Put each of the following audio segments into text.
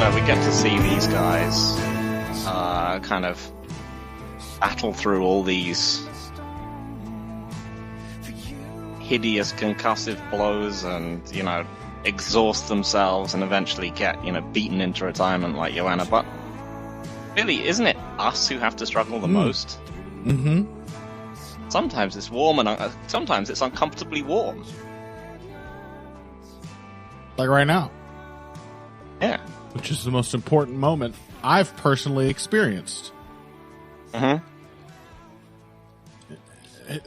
No, we get to see these guys kind of battle through all these hideous concussive blows and, exhaust themselves and eventually get, beaten into retirement like Joanna. But really, isn't it us who have to struggle the most? Mm-hmm. Sometimes it's warm and sometimes it's uncomfortably warm. Like right now. Yeah. Which is the most important moment I've personally experienced. Mm-hmm.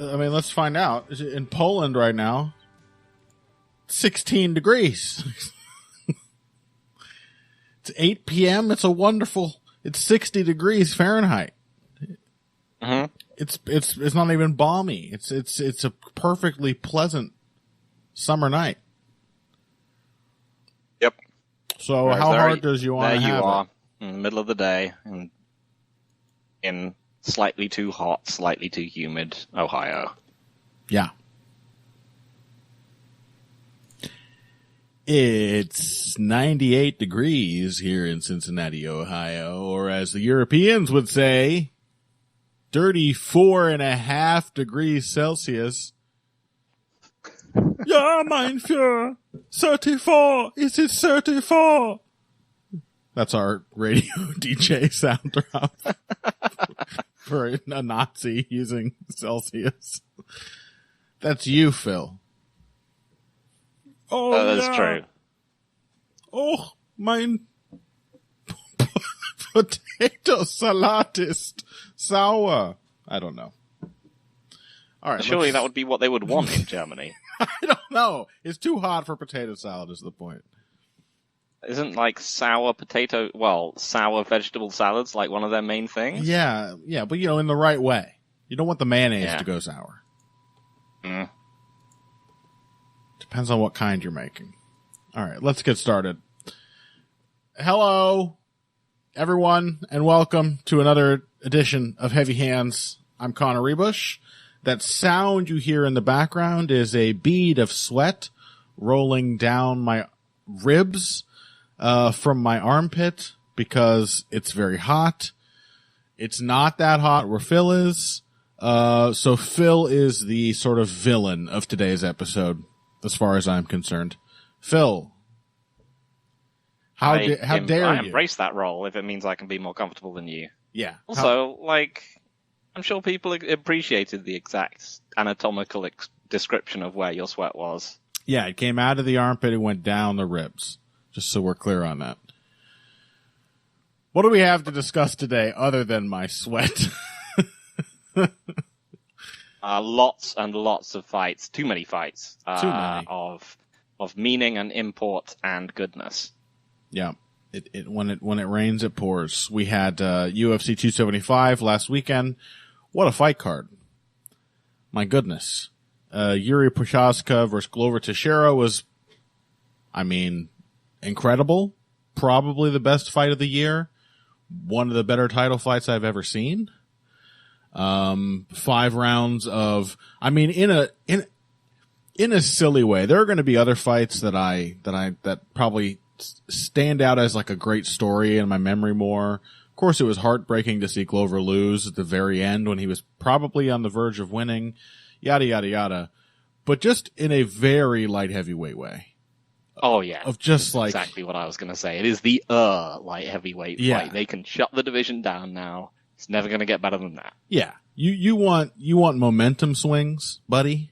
I mean, let's find out. In Poland right now, 16 degrees. It's 8 p.m. It's it's 60 degrees Fahrenheit. Mm-hmm. It's not even balmy. It's a perfectly pleasant summer night. Yep. So how hard does you want to have it? There you are, in the middle of the day, in slightly too hot, slightly too humid Ohio. Yeah. It's 98 degrees here in Cincinnati, Ohio, or as the Europeans would say, 34.5 degrees Celsius. Ja, mein Führer, 34, is it 34? That's our radio DJ sound drop for a Nazi using Celsius. That's you, Phil. Oh, that's true. Oh, mein potato salad is sour. I don't know. All right. Surely that would be what they would want in Germany. I don't know. It's too hot for potato salad is the point. Isn't sour vegetable salads like one of their main things? Yeah, but in the right way. You don't want the mayonnaise to go sour. Mm. Depends on what kind you're making. All right, let's get started. Hello, everyone, and welcome to another edition of Heavy Hands. I'm Connor Rebush. That sound you hear in the background is a bead of sweat rolling down my ribs from my armpit because it's very hot. It's not that hot where Phil is. So Phil is the sort of villain of today's episode, as far as I'm concerned. Phil, how dare I you? embrace that role if it means I can be more comfortable than you. Yeah. Also, I'm sure people appreciated the exact anatomical description of where your sweat was. Yeah, it came out of the armpit and went down the ribs. Just so we're clear on that. What do we have to discuss today other than my sweat? Lots and lots of fights. Too many fights. Too many. Of meaning and import and goodness. Yeah. When it rains, it pours. We had UFC 275 last weekend. What a fight card. My goodness. Yuri Prochazka versus Glover Teixeira was, incredible. Probably the best fight of the year. One of the better title fights I've ever seen. 5 rounds of, in a silly way. There are going to be other fights that probably stand out as like a great story in my memory more. Of course, it was heartbreaking to see Glover lose at the very end when he was probably on the verge of winning. Yada, yada, yada. But just in a very light heavyweight way. Oh, yeah. Of just like... exactly what I was going to say. It is the light heavyweight fight. They can shut the division down now. It's never going to get better than that. Yeah. You want momentum swings, buddy?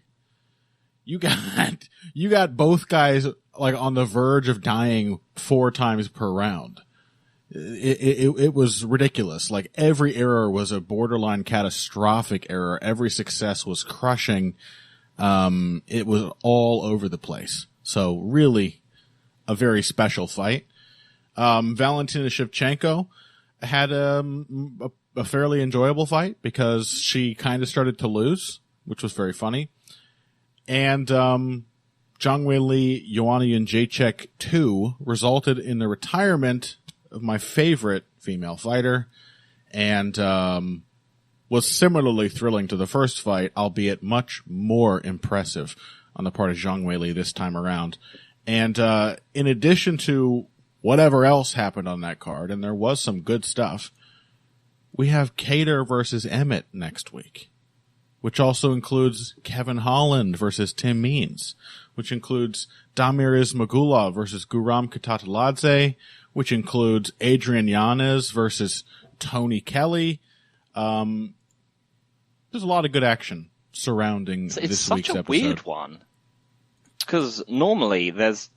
You got both guys like on the verge of dying 4 times per round. It was ridiculous. Like every error was a borderline catastrophic error. Every success was crushing. It was all over the place. So really a very special fight. Valentina Shevchenko had a fairly enjoyable fight because she kind of started to lose, which was very funny. And Zhang Weili, Joanna Jędrzejczyk 2 resulted in the retirement of my favorite female fighter, and was similarly thrilling to the first fight, albeit much more impressive on the part of Zhang Weili this time around. And in addition to whatever else happened on that card, and there was some good stuff, we have Cater versus Emmett next week, which also includes Kevin Holland versus Tim Means, which includes Damir Ismagulov versus Guram Kutateladze, which includes Adrian Yanez versus Tony Kelly. There's a lot of good action surrounding this week's episode. It's such a weird one, because normally there's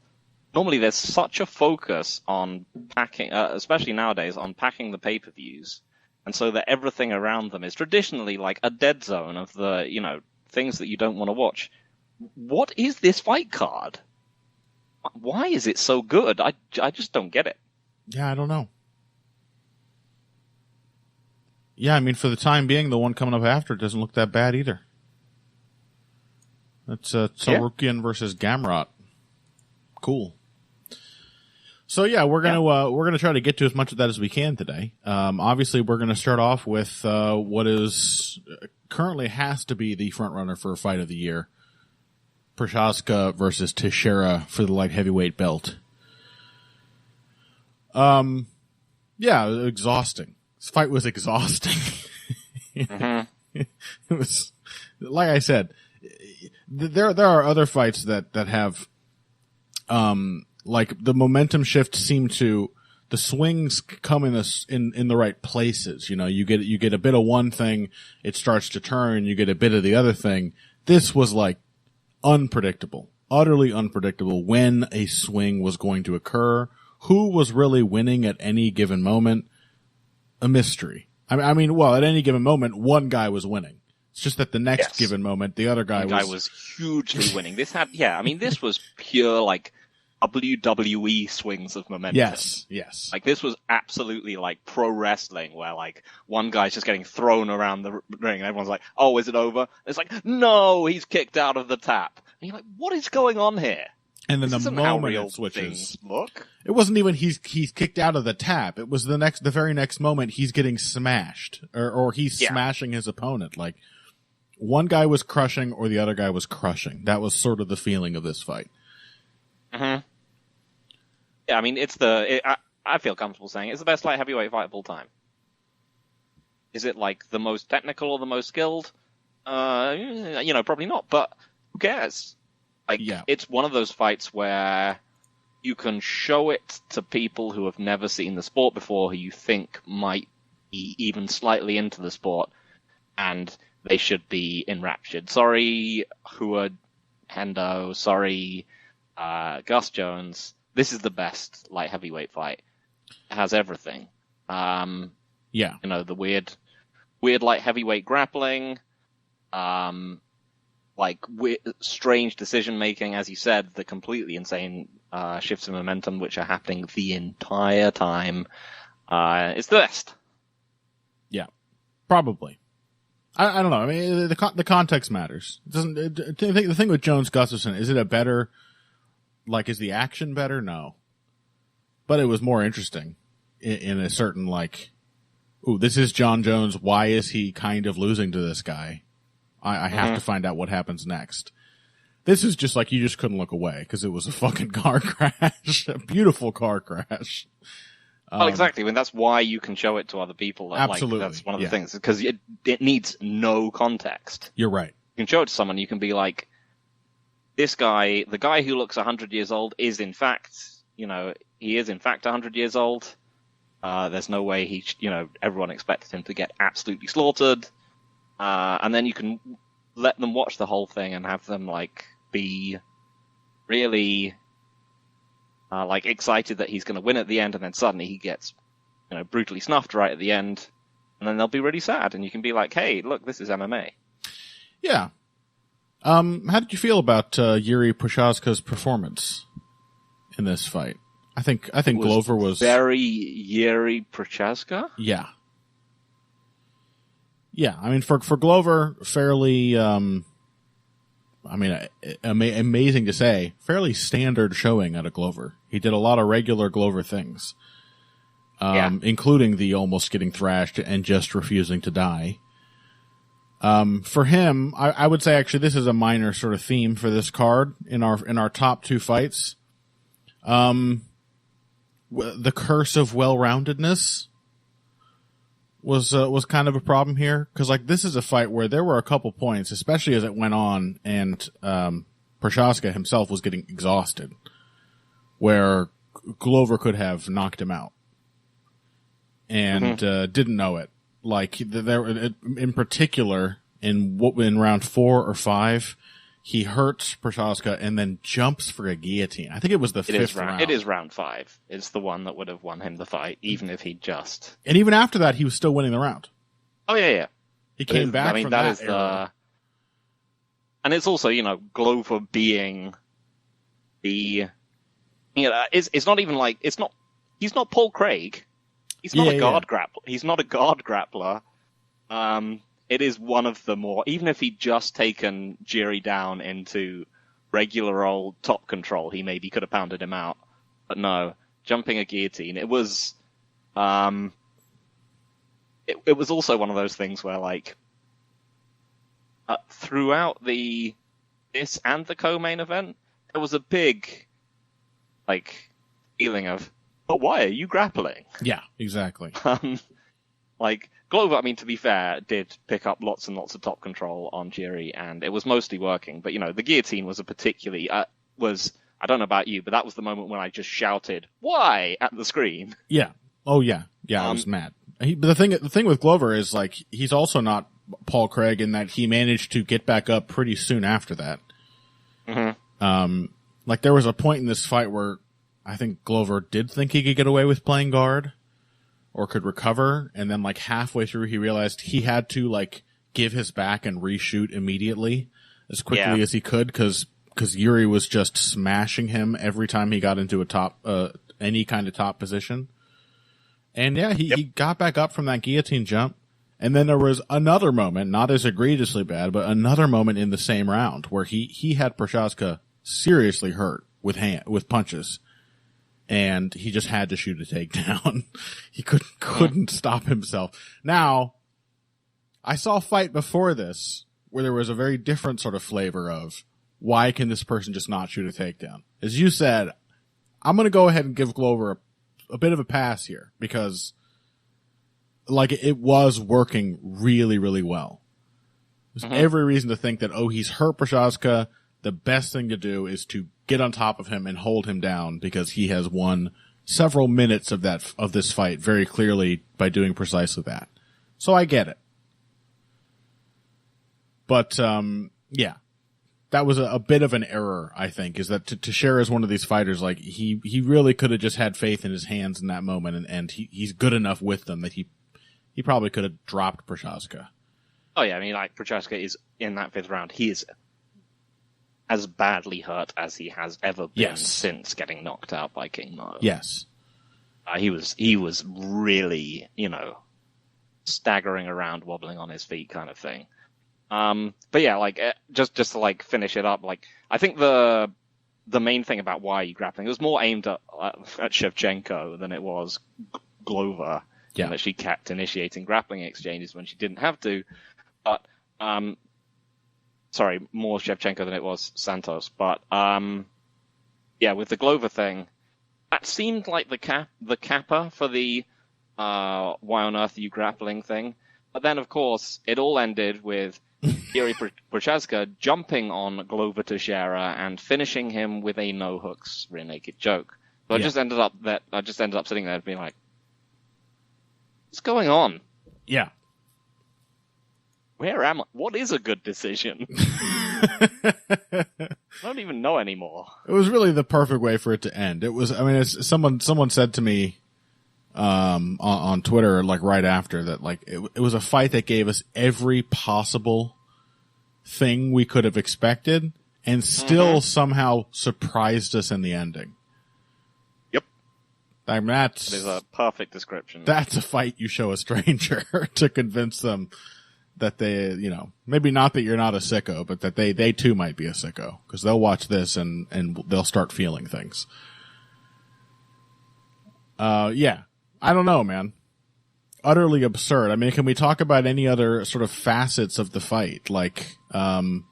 such a focus on packing, especially nowadays, on packing the pay-per-views, and so that everything around them is traditionally like a dead zone of the, things that you don't want to watch. What is this fight card? Why is it so good? I just don't get it. Yeah, I don't know. Yeah, I mean, for the time being, the one coming up after doesn't look that bad either. That's Tsarukian versus Gamrot. Cool. So yeah, we're gonna try to get to as much of that as we can today. Obviously, we're gonna start off with what is currently has to be the front runner for Fight of the Year: Prochazka versus Teixeira for the light heavyweight belt. Yeah, exhausting. This fight was exhausting. Mm-hmm. It was, like I said, there are other fights that have, like the momentum shift seemed to, the swings come in the right places. You get a bit of one thing, it starts to turn, you get a bit of the other thing. This was like unpredictable, utterly unpredictable when a swing was going to occur, who was really winning at any given moment. A mystery. I mean, well, at any given moment, one guy was winning. It's just that the next given moment, the other guy was hugely winning. This was pure like WWE swings of momentum. Yes. Like this was absolutely like pro wrestling, where like one guy's just getting thrown around the ring, and everyone's like, "Oh, is it over?" And it's like, "No, he's kicked out of the tap." And you're like, "What is going on here?" And then the moment it switches, it wasn't even he's kicked out of the tap. It was the very next moment he's getting smashed, or he's smashing his opponent. Like one guy was crushing, or the other guy was crushing. That was sort of the feeling of this fight. Mm-hmm. Yeah, I mean, I feel comfortable saying it's the best light heavyweight fight of all time. Is it like the most technical or the most skilled? Probably not. But who cares? It's one of those fights where you can show it to people who have never seen the sport before, who you think might be even slightly into the sport, and they should be enraptured. Sorry, Hua Hendo. Sorry, Gus Jones. This is the best light heavyweight fight. It has everything. The weird light heavyweight grappling, strange decision making, as you said, the completely insane shifts of momentum which are happening the entire time. It's the best. Yeah, probably. I don't know. I mean, the context matters. The thing with Jones Gustafson, is it a better? Like, is the action better? No, but it was more interesting in a certain this is John Jones. Why is he kind of losing to this guy? I have to find out what happens next. This is just like you just couldn't look away because it was a fucking car crash, a beautiful car crash. Well, exactly. I mean, that's why you can show it to other people. Absolutely. That's one of the things, because it needs no context. You're right. You can show it to someone, you can be like, this guy, the guy who looks 100 years old is in fact, he is in fact 100 years old. There's no way everyone expected him to get absolutely slaughtered. And then you can let them watch the whole thing and have them be really excited that he's going to win at the end, and then suddenly he gets brutally snuffed right at the end, and then they'll be really sad, and you can be like, hey, look, this is MMA. Yeah. How did you feel about Yuri Prochazka's performance in this fight? I think Glover was very Yuri Prochazka. Yeah. Yeah, I mean, for Glover, fairly, amazing to say, fairly standard showing out of Glover. He did a lot of regular Glover things, including the almost getting thrashed and just refusing to die. For him, I would say actually this is a minor sort of theme for this card in our top two fights. the curse of well-roundedness was kind of a problem here, because like this is a fight where there were a couple points, especially as it went on, and Prochaska himself was getting exhausted, where Glover could have knocked him out, and didn't know it. Like there, in particular, in round 4 or 5, he hurts Prochaska and then jumps for a guillotine. I think it was the fifth round. It is round 5. It's the one that would have won him the fight, even if he just. And even after that, he was still winning the round. Oh yeah. He came back from that era. And it's also, Glover being the, it's not even like he's not Paul Craig. He's not a guard grappler. He's not a guard grappler. It is one of the more, even if he'd just taken Jiri down into regular old top control, he maybe could have pounded him out. But no, jumping a guillotine. It was, it was also one of those things where like, throughout this and the co-main event, there was a big, like, feeling of, but why are you grappling? Yeah, exactly. Like, Glover, I mean, to be fair, did pick up lots and lots of top control on Jiri, and it was mostly working. But, the guillotine was a particularly, I don't know about you, but that was the moment when I just shouted, why, at the screen. Yeah. Oh, yeah. Yeah, I was mad. But the thing with Glover is, like, he's also not Paul Craig in that he managed to get back up pretty soon after that. Mm-hmm. Like, there was a point in this fight where I think Glover did think he could get away with playing guard or could recover, and then like halfway through he realized he had to like give his back and reshoot immediately as quickly as he could, because Jiri was just smashing him every time he got into a top any kind of top position. And he got back up from that guillotine jump, and then there was another moment, not as egregiously bad, but another moment in the same round where he had Prochaska seriously hurt with punches. And he just had to shoot a takedown. He couldn't stop himself. Now, I saw a fight before this where there was a very different sort of flavor of why can this person just not shoot a takedown? As you said, I'm going to go ahead and give Glover a bit of a pass here, because like it was working really, really well. There's every reason to think that, he's hurt Prochaska. The best thing to do is to get on top of him and hold him down, because he has won several minutes of this fight very clearly by doing precisely that. So I get it. But, that was a bit of an error, I think, is that Teixeira is one of these fighters, like, he really could have just had faith in his hands in that moment, and he's good enough with them that he probably could have dropped Prochaska. Oh yeah, I mean, like, Prochaska is, in that 5th round, he is as badly hurt as he has ever been since getting knocked out by King Mo. Yes. He was really, staggering around, wobbling on his feet kind of thing. But yeah, like, just to like finish it up, like, I think the main thing about why you grappling, it was more aimed at Shevchenko than it was Glover. Yeah. That she kept initiating grappling exchanges when she didn't have to. But, sorry, more Shevchenko than it was Santos. But, with the Glover thing, that seemed like the capper for the, why on earth are you grappling thing. But then, of course, it all ended with Jiri Prochaska jumping on Glover Teixeira and finishing him with a no-hooks rear naked choke. So I just ended up sitting there and being like, what's going on? Yeah. Where am I? What is a good decision? I don't even know anymore. It was really the perfect way for it to end. It was, I mean, it's, someone said to me, on Twitter, like right after that, like it was a fight that gave us every possible thing we could have expected and still somehow surprised us in the ending. Yep. I mean, that is a perfect description. That's a fight you show a stranger to convince them that they, maybe not that you're not a sicko, but that they too might be a sicko, because they'll watch this and they'll start feeling things. Yeah. I don't know, man. Utterly absurd. I mean, can we talk about any other sort of facets of the fight? Like, I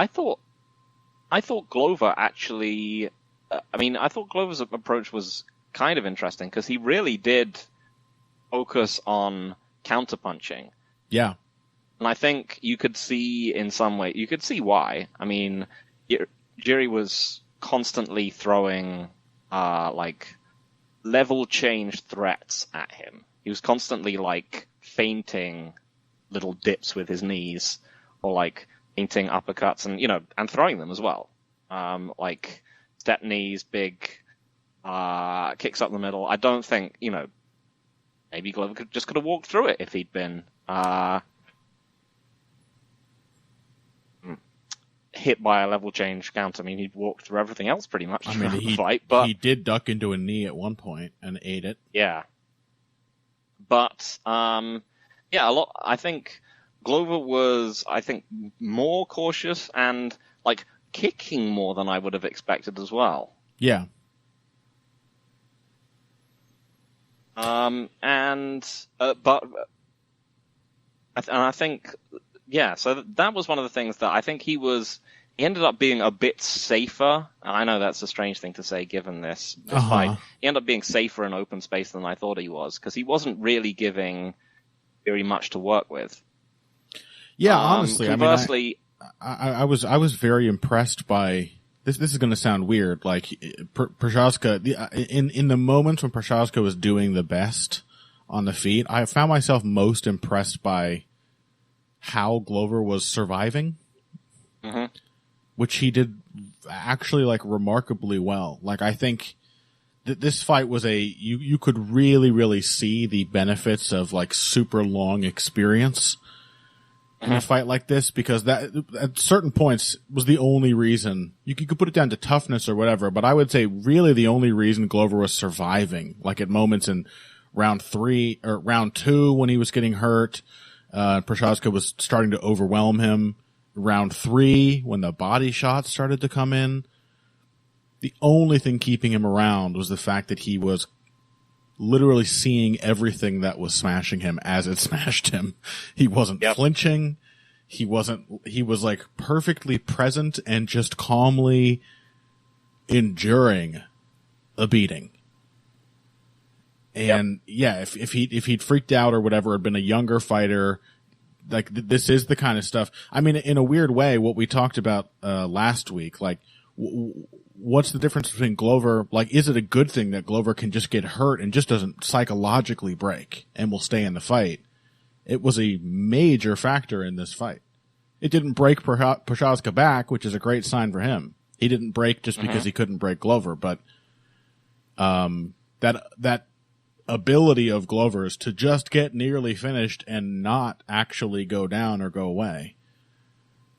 thought Glover actually I mean, I thought Glover's approach was kind of interesting because he really did focus on counterpunching. Yeah. And I think you could see in some way, you could see why. I mean, Jiri was constantly throwing, like, level change threats at him. He was constantly, like, feinting little dips with his knees, or, like, feinting uppercuts and, and throwing them as well. Like, step knees, big, kicks up the middle. I don't think, maybe Glover could have walked through it if he'd been, hit by a level change counter. I mean, he'd walked through everything else pretty much throughout the fight. But he did duck into a knee at one point and ate it. Yeah. But, I think Glover was, more cautious and, like, kicking more than I would have expected as well. Yeah. But I think, so that was one of the things that I think he ended up being a bit safer. I know that's a strange thing to say given this fight. He ended up being safer in open space than I thought he was, because he wasn't really giving very much to work with. Yeah, honestly, conversely, I was very impressed by this. This is going to sound weird, like Prochazka. In the moments when Prochazka was doing the best on the feet, I found myself most impressed by how Glover was surviving, which he did actually, like, remarkably well. Like, I think that this fight was you could really, really see the benefits of, like, super long experience in a fight like this, because that at certain points was the only reason you could put it down to toughness or whatever, but I would say really the only reason Glover was surviving, like at moments in round 3 or round 2 when he was getting hurt. Prochazka was starting to overwhelm him. Round 3, when the body shots started to come in, the only thing keeping him around was the fact that he was literally seeing everything that was smashing him as it smashed him. He wasn't flinching. He was like perfectly present and just calmly enduring a beating. And if he'd freaked out or whatever, had been a younger fighter, like this is the kind of stuff. I mean, in a weird way, what we talked about last week, like what's the difference between Glover? Like, is it a good thing that Glover can just get hurt and just doesn't psychologically break and will stay in the fight? It was a major factor in this fight. It didn't break Prochazka back, which is a great sign for him. He didn't break just because he couldn't break Glover, but that ability of Glover's to just get nearly finished and not actually go down or go away,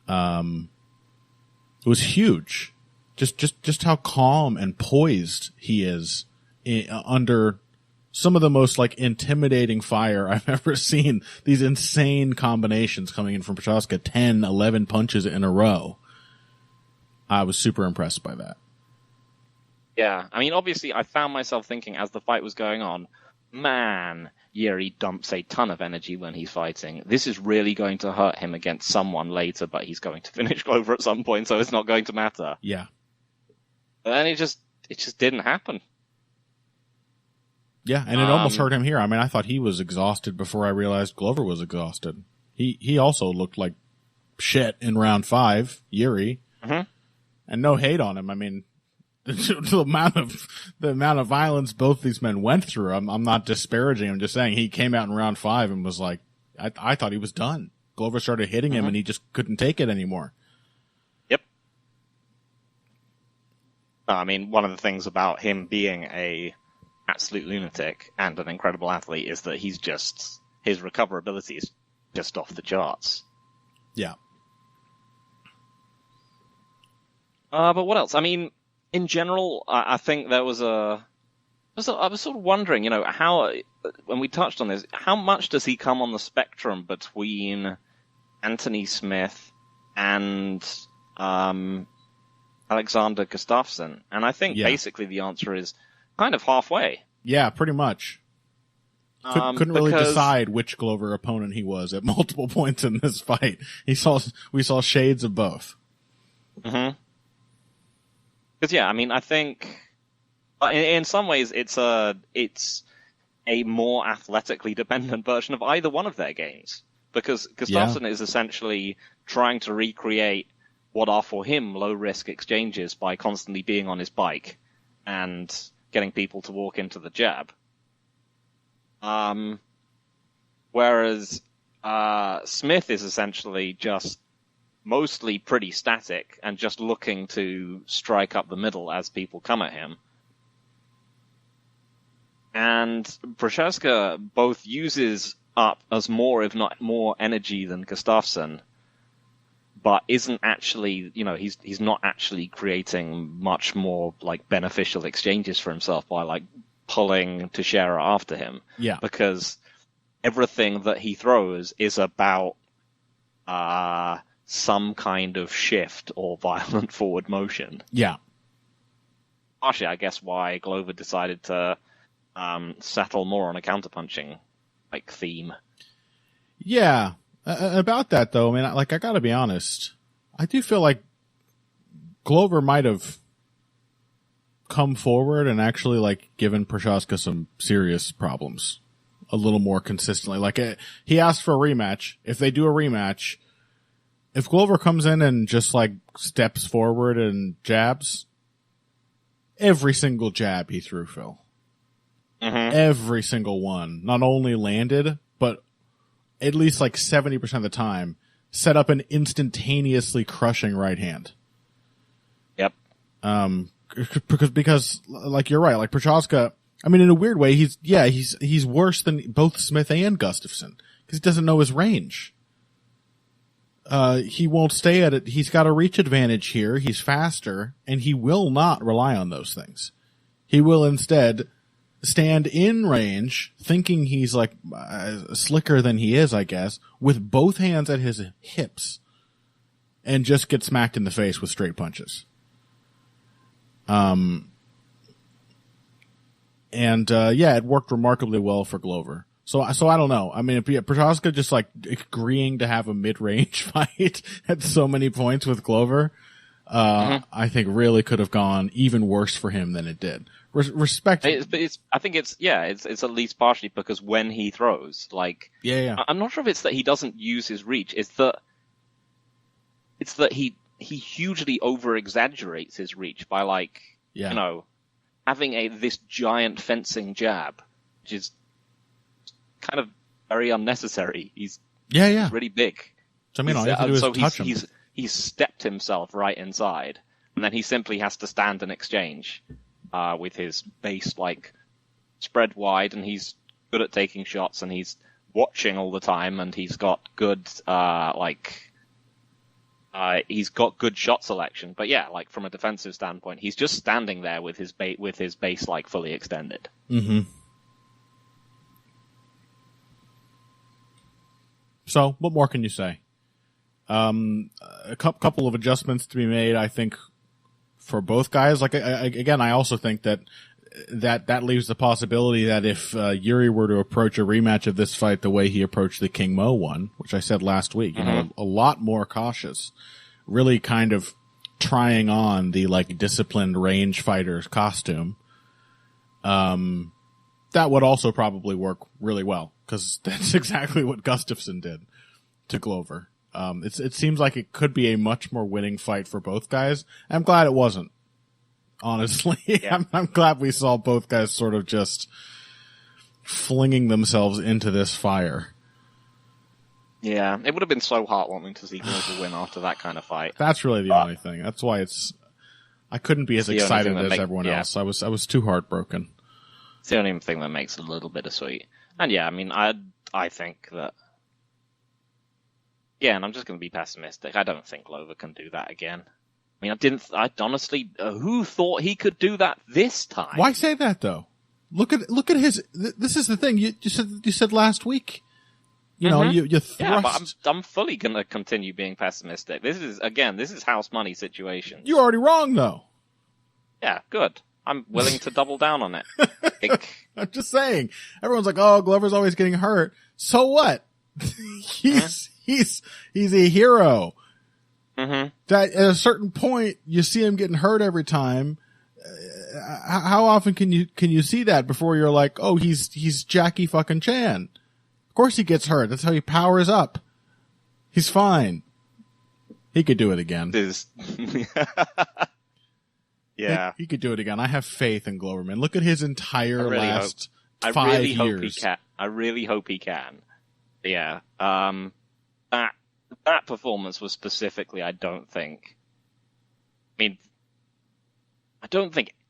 it was huge. Just how calm and poised he is under some of the most, like, intimidating fire I've ever seen. These insane combinations coming in from Prochazka, 10, 11 punches in a row. I was super impressed by that. Yeah, I mean, obviously, I found myself thinking as the fight was going on, man, Jiri dumps a ton of energy when he's fighting. This is really going to hurt him against someone later, but he's going to finish Glover at some point, so it's not going to matter. Yeah. And it just didn't happen. Yeah, and it almost hurt him here. I mean, I thought he was exhausted before I realized Glover was exhausted. He also looked like shit in round 5, Jiri. And no hate on him. I mean, the amount of violence both these men went through, I'm not disparaging. I'm just saying he came out in round 5 and was like, I thought he was done. Glover started hitting him and he just couldn't take it anymore. Yep. I mean, one of the things about him being a absolute lunatic and an incredible athlete is that his recoverability is just off the charts. Yeah. But what else? I mean, in general, I think I was sort of wondering, how, when we touched on this, how much does he come on the spectrum between Anthony Smith and Alexander Gustafsson? And I think basically the answer is kind of halfway. Yeah, pretty much. Couldn't really decide which Glover opponent he was at multiple points in this fight. We saw shades of both. Because yeah, I mean, I think in some ways it's a more athletically dependent version of either one of their games. Because Gustafsson is essentially trying to recreate what are for him low-risk exchanges by constantly being on his bike and getting people to walk into the jab. Whereas Smith is essentially just mostly pretty static and just looking to strike up the middle as people come at him. And Prochaska both uses up as more, if not more, energy than Gustafsson, but isn't actually, he's not actually creating much more like beneficial exchanges for himself by like pulling Teixeira after him. Yeah. Because everything that he throws is about some kind of shift or violent forward motion. Yeah. Partially, I guess, why Glover decided to settle more on a counterpunching like theme. Yeah. About that though, I mean, I gotta be honest. I do feel like Glover might have come forward and actually like given Prochaska some serious problems a little more consistently. Like he asked for a rematch. If they do a rematch, if Glover comes in and just like steps forward and jabs, every single jab he threw, Phil, every single one, not only landed, but at least like 70% of the time, set up an instantaneously crushing right hand. Yep. Because like you're right, like Prochaska, I mean, in a weird way, he's worse than both Smith and Gustafsson because he doesn't know his range. He won't stay at it. He's got a reach advantage here. He's faster, and he will not rely on those things. He will instead stand in range, thinking he's like slicker than he is, I guess, with both hands at his hips, and just get smacked in the face with straight punches. It worked remarkably well for Glover. So I don't know. I mean, if Prochaska just like agreeing to have a mid-range fight at so many points with Glover, I think really could have gone even worse for him than it did. Respect. I think it's at least partially because when he throws, like, I'm not sure if it's that he doesn't use his reach. It's that he hugely over-exaggerates his reach by like, having this giant fencing jab, which is kind of very unnecessary. He's really big. So, I mean, all you have to do is touch him. He's stepped himself right inside, and then he simply has to stand and exchange with his base like spread wide, and he's good at taking shots, and he's watching all the time, and he's got good he's got good shot selection. But yeah, like from a defensive standpoint, he's just standing there with his base like fully extended. Mm-hmm. So, what more can you say? A couple of adjustments to be made, I think, for both guys. Like, I also think that leaves the possibility that if Yuri were to approach a rematch of this fight the way he approached the King Mo one, which I said last week, a lot more cautious, really kind of trying on the like disciplined range fighter's costume, that would also probably work really well, because that's exactly what Gustafsson did to Glover. It seems like it could be a much more winning fight for both guys. I'm glad it wasn't. Honestly, yeah. I'm glad we saw both guys sort of just flinging themselves into this fire. Yeah, it would have been so heartwarming to see Glover win after that kind of fight. That's really the only thing. That's why I couldn't be as excited as everyone else. I was too heartbroken. It's the only thing that makes it a little bittersweet. And yeah, I mean, I think that. Yeah, and I'm just going to be pessimistic. I don't think Glover can do that again. I mean, I honestly, who thought he could do that this time? Why say that though? Look at his. This is the thing you said last week. You know, you thrust. Yeah, but I'm fully going to continue being pessimistic. This is house money situation. You're already wrong though. Yeah, good. I'm willing to double down on it. I'm just saying. Everyone's like, "Oh, Glover's always getting hurt." So what? He's a hero. Mm-hmm. That at a certain point, you see him getting hurt every time. How often can you see that before you're like, oh, he's Jackie fucking Chan? Of course he gets hurt. That's how he powers up. He's fine. He could do it again. Yeah. He could do it again. I have faith in Gloverman. Look at his entire last 5 years. Hope he can. I really hope he can. Yeah. That performance was specifically, I don't think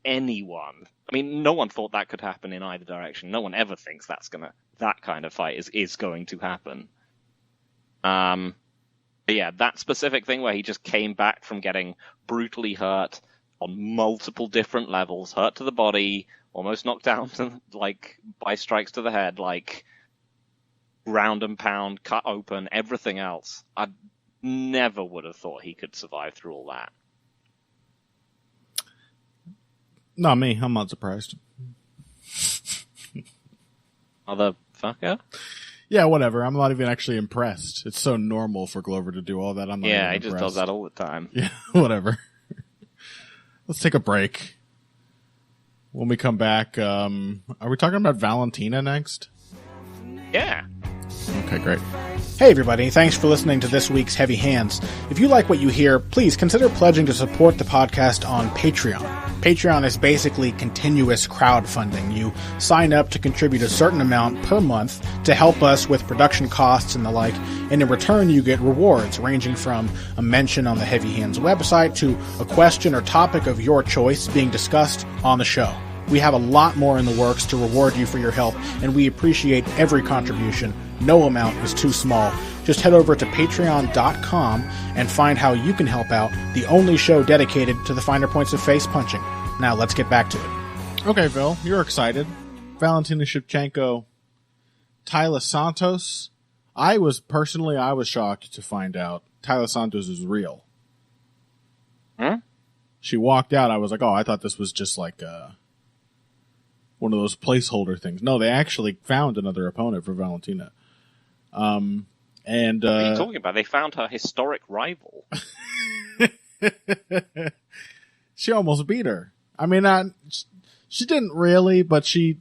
anyone. No one thought that could happen in either direction. No one ever thinks that kind of fight is going to happen. But yeah, that specific thing where he just came back from getting brutally hurt on multiple different levels, hurt to the body, almost knocked down to, by strikes to the head, ground and pound, cut open, everything else. I never would have thought he could survive through all that. Not me. I'm not surprised. Motherfucker? Yeah, whatever. I'm not even actually impressed. It's so normal for Glover to do all that. I'm not even he impressed. just does that all the time. Yeah, whatever. Let's take a break. When we come back, are we talking about Valentina next? Yeah. Okay, great. Hey everybody, thanks for listening to this week's Heavy Hands. If you like what you hear, please consider pledging to support the podcast on Patreon. Patreon is basically continuous crowdfunding. You sign up to contribute a certain amount per month to help us with production costs and the like, and in return you get rewards ranging from a mention on the Heavy Hands website to a question or topic of your choice being discussed on the show. We have a lot more in the works to reward you for your help, and we appreciate every contribution. No amount is too small. Just head over to patreon.com and find how you can help out the only show dedicated to the finer points of face punching. Now let's get back to it. Okay, Phil, you're excited. Valentina Shevchenko, Tyler Santos. I was shocked to find out Tyler Santos is real. Huh? She walked out. I was like, oh, I thought this was just like one of those placeholder things. No, they actually found another opponent for Valentina. And what are you talking about? They found her historic rival. She almost beat her. She didn't really, but she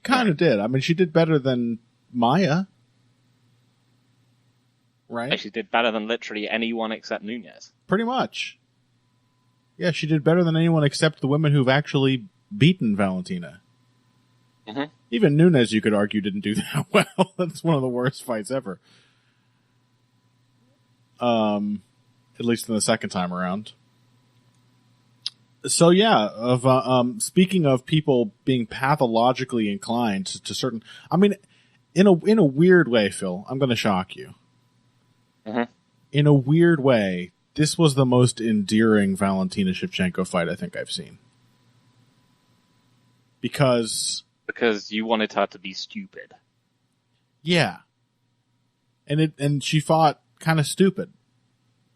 kind of did. She did better than Maya. Right? She did better than literally anyone except Nunes. Pretty much. Yeah, she did better than anyone except the women who've actually beaten Valentina. Mm-hmm. Even Nunes, you could argue, didn't do that well. That's one of the worst fights ever. At least in the second time around. So yeah, speaking of people being pathologically inclined to certain, in a weird way, Phil, I'm going to shock you. Mm-hmm. In a weird way, this was the most endearing Valentina Shevchenko fight I think I've seen. Because you wanted her to be stupid. Yeah. And she fought kind of stupid.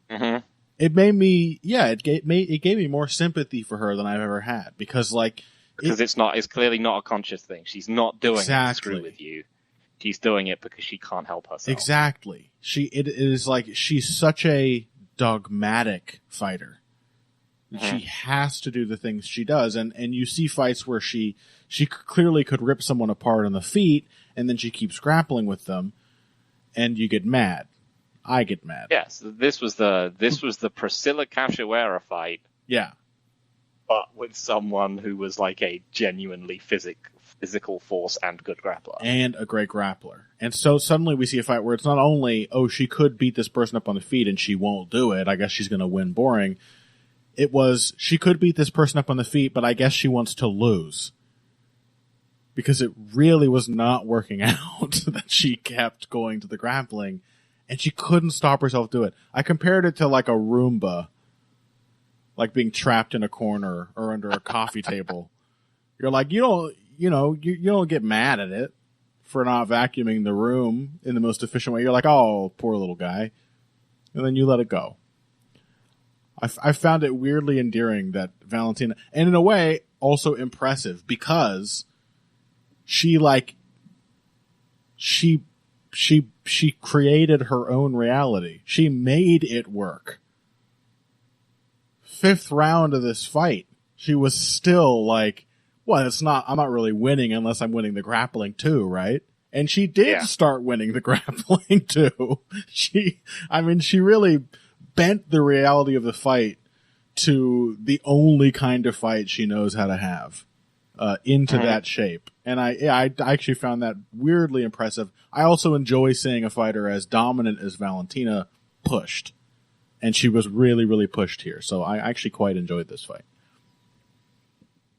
Mm-hmm. It made me, it gave me more sympathy for her than I've ever had. Because it's clearly not a conscious thing. She's not doing it to screw with you. She's doing it because she can't help herself. Exactly. It is like she's such a dogmatic fighter. Mm-hmm. She has to do the things she does. And you see fights where she clearly could rip someone apart on the feet, and then she keeps grappling with them, and you get mad. I get mad. Yes, this was the Priscilla Cachoeira fight. Yeah. But with someone who was like a genuinely physical force and good grappler. And a great grappler. And so suddenly we see a fight where it's not only, oh, she could beat this person up on the feet and she won't do it. I guess she's going to win boring. It was, she could beat this person up on the feet, but I guess she wants to lose. Because it really was not working out that she kept going to the grappling. And she couldn't stop herself to do it. I compared it to like a Roomba. Like being trapped in a corner or under a coffee table. You're like, you don't get mad at it for not vacuuming the room in the most efficient way. You're like, oh, poor little guy. And then you let it go. I found it weirdly endearing that Valentina, and in a way also impressive, because she created her own reality. She made it work. fifth round of this fight, she was still like, well, I'm not really winning unless I'm winning the grappling too, right? And she did start winning the grappling too. She really bent the reality of the fight to the only kind of fight she knows how to have, into that shape. And I actually found that weirdly impressive. I also enjoy seeing a fighter as dominant as Valentina pushed. And she was really, really pushed here. So I actually quite enjoyed this fight.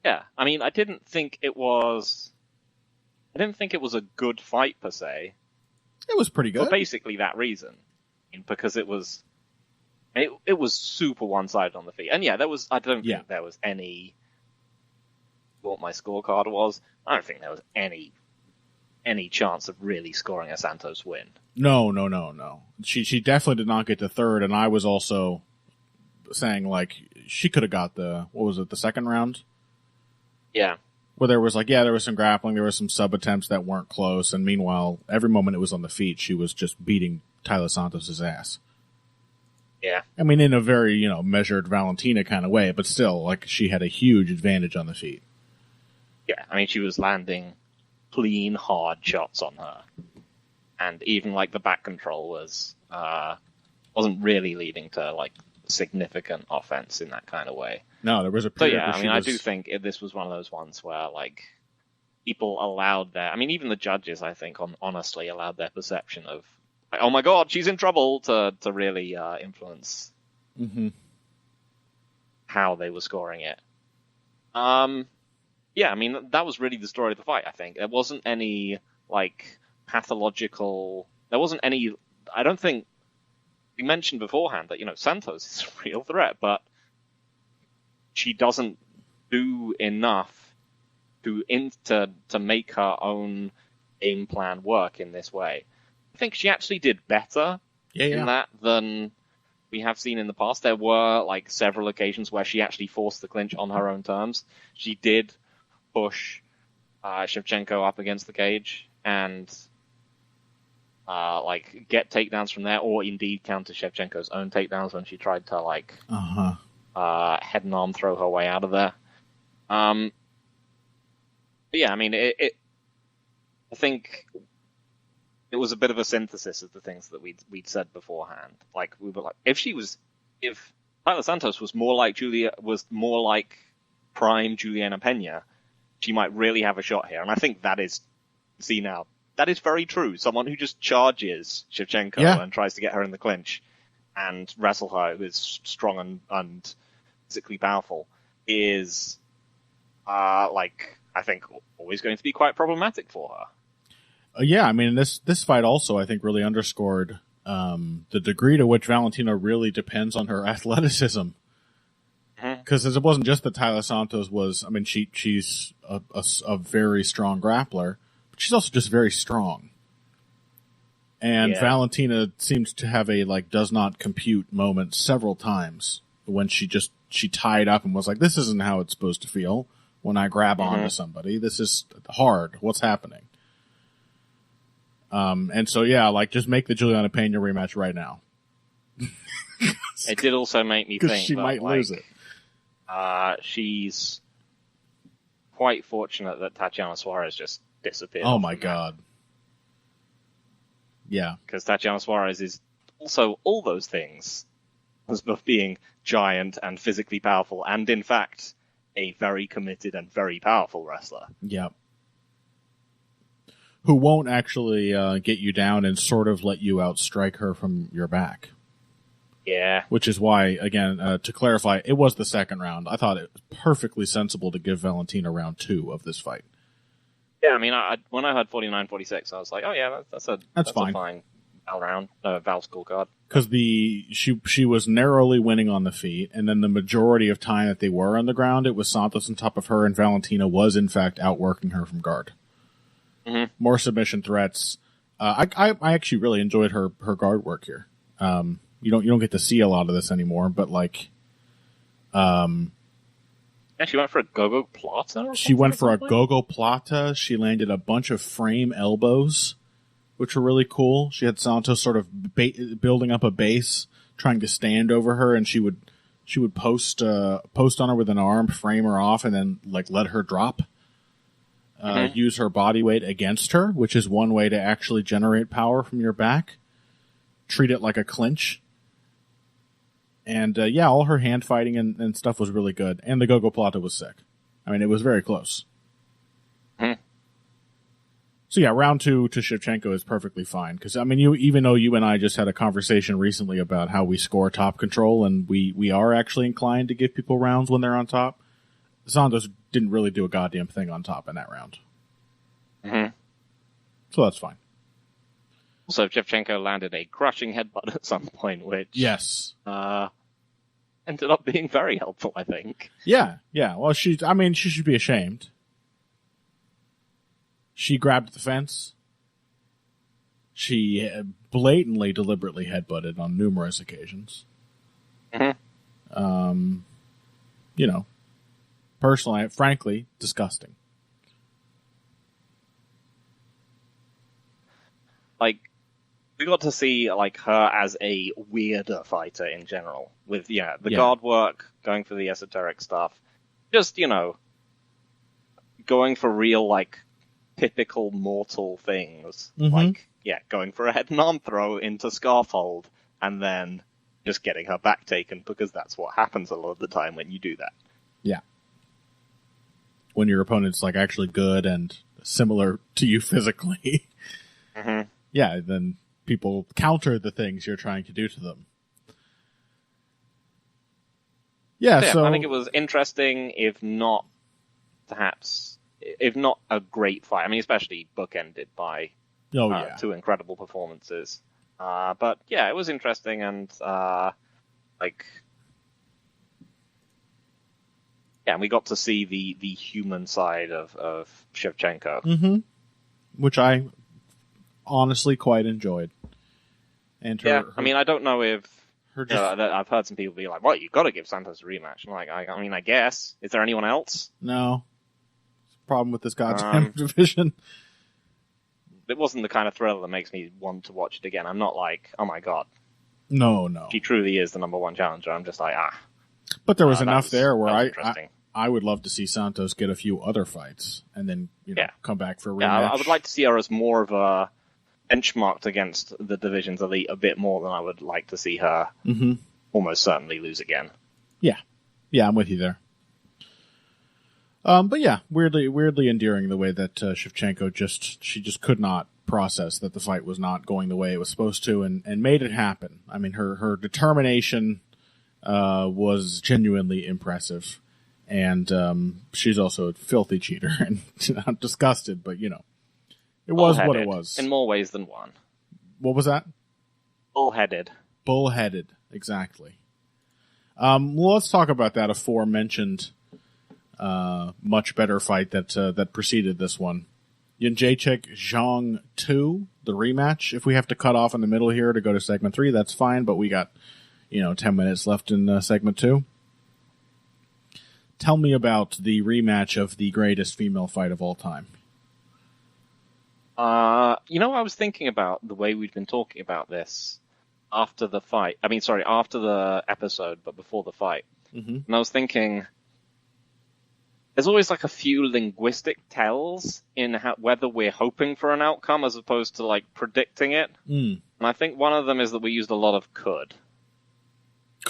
Yeah, I mean, I didn't think it was a good fight per se. It was pretty good. For basically that reason. Because it was super one-sided on the feet. And yeah, I don't think there was any, what my scorecard was, I don't think there was any chance of really scoring a Santos win. No. She definitely did not get to third, and I was also saying, like, she could have got the second round? Yeah. Where there was there was some grappling, there was some sub attempts that weren't close, and meanwhile, every moment it was on the feet, she was just beating Tyler Santos' ass. Yeah. I mean, in a very, measured Valentina kind of way, but still, like, she had a huge advantage on the feet. Yeah, I mean, she was landing clean, hard shots on her. And even, like, the back control wasn't really leading to, like, significant offense in that kind of way. No, there was a period. So, yeah, I mean, I do think this was one of those ones where, like, people allowed even the judges, I think, honestly allowed their perception of, like, oh my god, she's in trouble to really influence how they were scoring it. Yeah, I mean, that was really the story of the fight, I think. There wasn't any, like, pathological... There wasn't any... I don't think... We mentioned beforehand that, Santos is a real threat, but she doesn't do enough to make her own game plan work in this way. I think she actually did better in that than we have seen in the past. There were, like, several occasions where she actually forced the clinch on her own terms. She did push Shevchenko up against the cage and get takedowns from there, or indeed counter Shevchenko's own takedowns when she tried to head and arm throw her way out of there. But yeah, I mean, I think it was a bit of a synthesis of the things that we'd said beforehand. Like, we were like, if Tyler Santos was more like prime Juliana Pena, she might really have a shot here. And I think that is very true. Someone who just charges Shevchenko and tries to get her in the clinch and wrestle her, who is strong and physically powerful, is, I think always going to be quite problematic for her. Yeah, I mean, this fight also, I think, really underscored the degree to which Valentina really depends on her athleticism. Because it wasn't just that Tyler Santos was, I mean, she's a very strong grappler, but she's also just very strong. And Valentina seems to have a, like, does not compute moment several times when she tied up and was like, this isn't how it's supposed to feel when I grab onto somebody. This is hard. What's happening? And so, yeah, like, just make the Juliana Pena rematch right now. It did also make me think she might lose it. She's quite fortunate that Tatiana Suarez just disappeared. Oh my god. Yeah. Because Tatiana Suarez is also all those things of being giant and physically powerful, and in fact, a very committed and very powerful wrestler. Yeah. Who won't actually get you down and sort of let you outstrike her from your back. Yeah. Which is why, again, to clarify, it was the second round. I thought it was perfectly sensible to give Valentina round 2 of this fight. Yeah, I mean, when I heard 49-46, I was like, oh yeah, that's fine. A fine Val round, Val scorecard. Because she was narrowly winning on the feet, and then the majority of time that they were on the ground, it was Santos on top of her, and Valentina was, in fact, outworking her from guard. Mm-hmm. More submission threats. I actually really enjoyed her guard work here. You don't get to see a lot of this anymore, but like, yeah, she went for a go-go plata. She went for a go-go plata. She landed a bunch of frame elbows, which were really cool. She had Santos sort of building up a base, trying to stand over her, and she would she would post on her with an arm, frame her off, and then like let her drop. Use her body weight against her, which is one way to actually generate power from your back. Treat it like a clinch. And all her hand fighting and stuff was really good. And the Gogo Plata was sick. I mean, it was very close. So yeah, round 2 to Shevchenko is perfectly fine. Because, I mean, even though you and I just had a conversation recently about how we score top control, and we are actually inclined to give people rounds when they're on top, Santos didn't really do a goddamn thing on top in that round. So that's fine. Also, Shevchenko landed a crushing headbutt at some point, which... Yes. Ended up being very helpful, I think. Yeah. Well, she should be ashamed. She grabbed the fence. She blatantly, deliberately headbutted on numerous occasions. Personally, frankly, disgusting. Like, we got to see like her as a weirder fighter in general, with the guard work, going for the esoteric stuff, just going for real like typical mortal things, like going for a head and arm throw into scarf hold, and then just getting her back taken, because that's what happens a lot of the time when you do that. Yeah. When your opponent's like actually good and similar to you physically, then people counter the things you're trying to do to them. So I think it was interesting, if not a great fight. I mean, especially bookended by 2 incredible performances. But yeah, it was interesting, and we got to see the human side of Shevchenko, which I honestly quite enjoyed. And I mean, I don't know if I've heard some people be like, "Well, you've got to give Santos a rematch." I'm like, I mean, I guess. Is there anyone else? No. Problem with this goddamn division. It wasn't the kind of thriller that makes me want to watch it again. I'm not like, oh my god. No. She truly is the number 1 challenger. I'm just like, But there was enough there where I would love to see Santos get a few other fights and then come back for a rematch. Yeah, I would like to see her as more of a benchmarked against the division's elite a bit more than I would like to see her almost certainly lose again. Yeah, I'm with you there. But yeah, weirdly endearing the way that Shevchenko just could not process that the fight was not going the way it was supposed to, and made it happen. I mean, her determination was genuinely impressive, and she's also a filthy cheater, and I'm disgusted, but it was what it was. In more ways than one. What was that? Bullheaded, exactly. Well, let's talk about that aforementioned much better fight that preceded this one. Jędrzejczyk Zhang 2, the rematch. If we have to cut off in the middle here to go to segment 3, that's fine, but we got 10 minutes left in segment 2. Tell me about the rematch of the greatest female fight of all time. I was thinking about the way we'd been talking about this after the fight. I mean, sorry, after the episode, but before the fight. And I was thinking, there's always like a few linguistic tells in whether we're hoping for an outcome as opposed to like predicting it. And I think one of them is that we used a lot of could.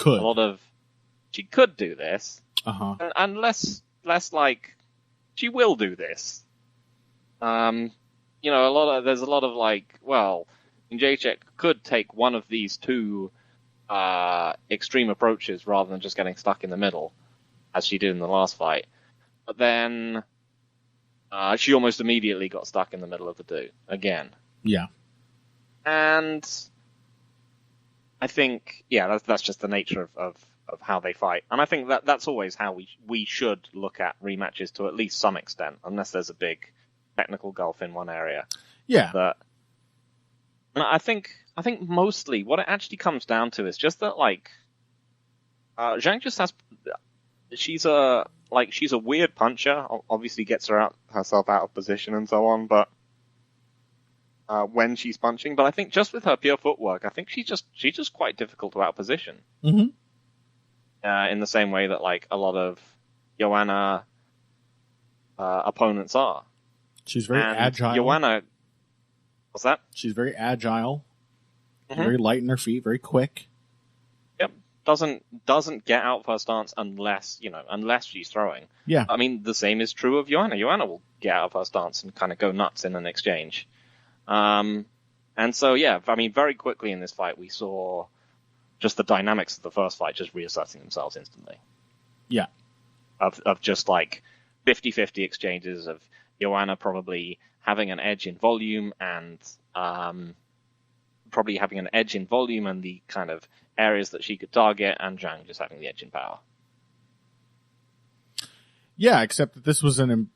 A lot of, she could do this. And less like, she will do this. There's a lot of like, well, Jędrzejczyk could take one of these 2 extreme approaches rather than just getting stuck in the middle, as she did in the last fight. But then she almost immediately got stuck in the middle of the 2 again. Yeah. And I think, that's just the nature of how they fight. And I think that's always how we should look at rematches to at least some extent, unless there's a big technical gulf in one area. Yeah. But I think mostly what it actually comes down to is just that, like, Zhang just has, she's a weird puncher, obviously gets herself out of position and so on, but when she's punching, but I think just with her pure footwork, I think she's just quite difficult to outposition. in the same way that like a lot of Joanna opponents are. She's very And agile. Joanna, what's that? She's very agile, very light in her feet, very quick. Yep, doesn't get out first stance unless she's throwing. Yeah, I mean the same is true of Joanna. Joanna will get out of her stance and kind of go nuts in an exchange. And so yeah, I mean very quickly in this fight we saw just the dynamics of the first fight just reasserting themselves instantly. Yeah, of just like 50-50 exchanges of Joanna probably having an edge in volume and the kind of areas that she could target, and Zhang just having the edge in power. Yeah, except that this was an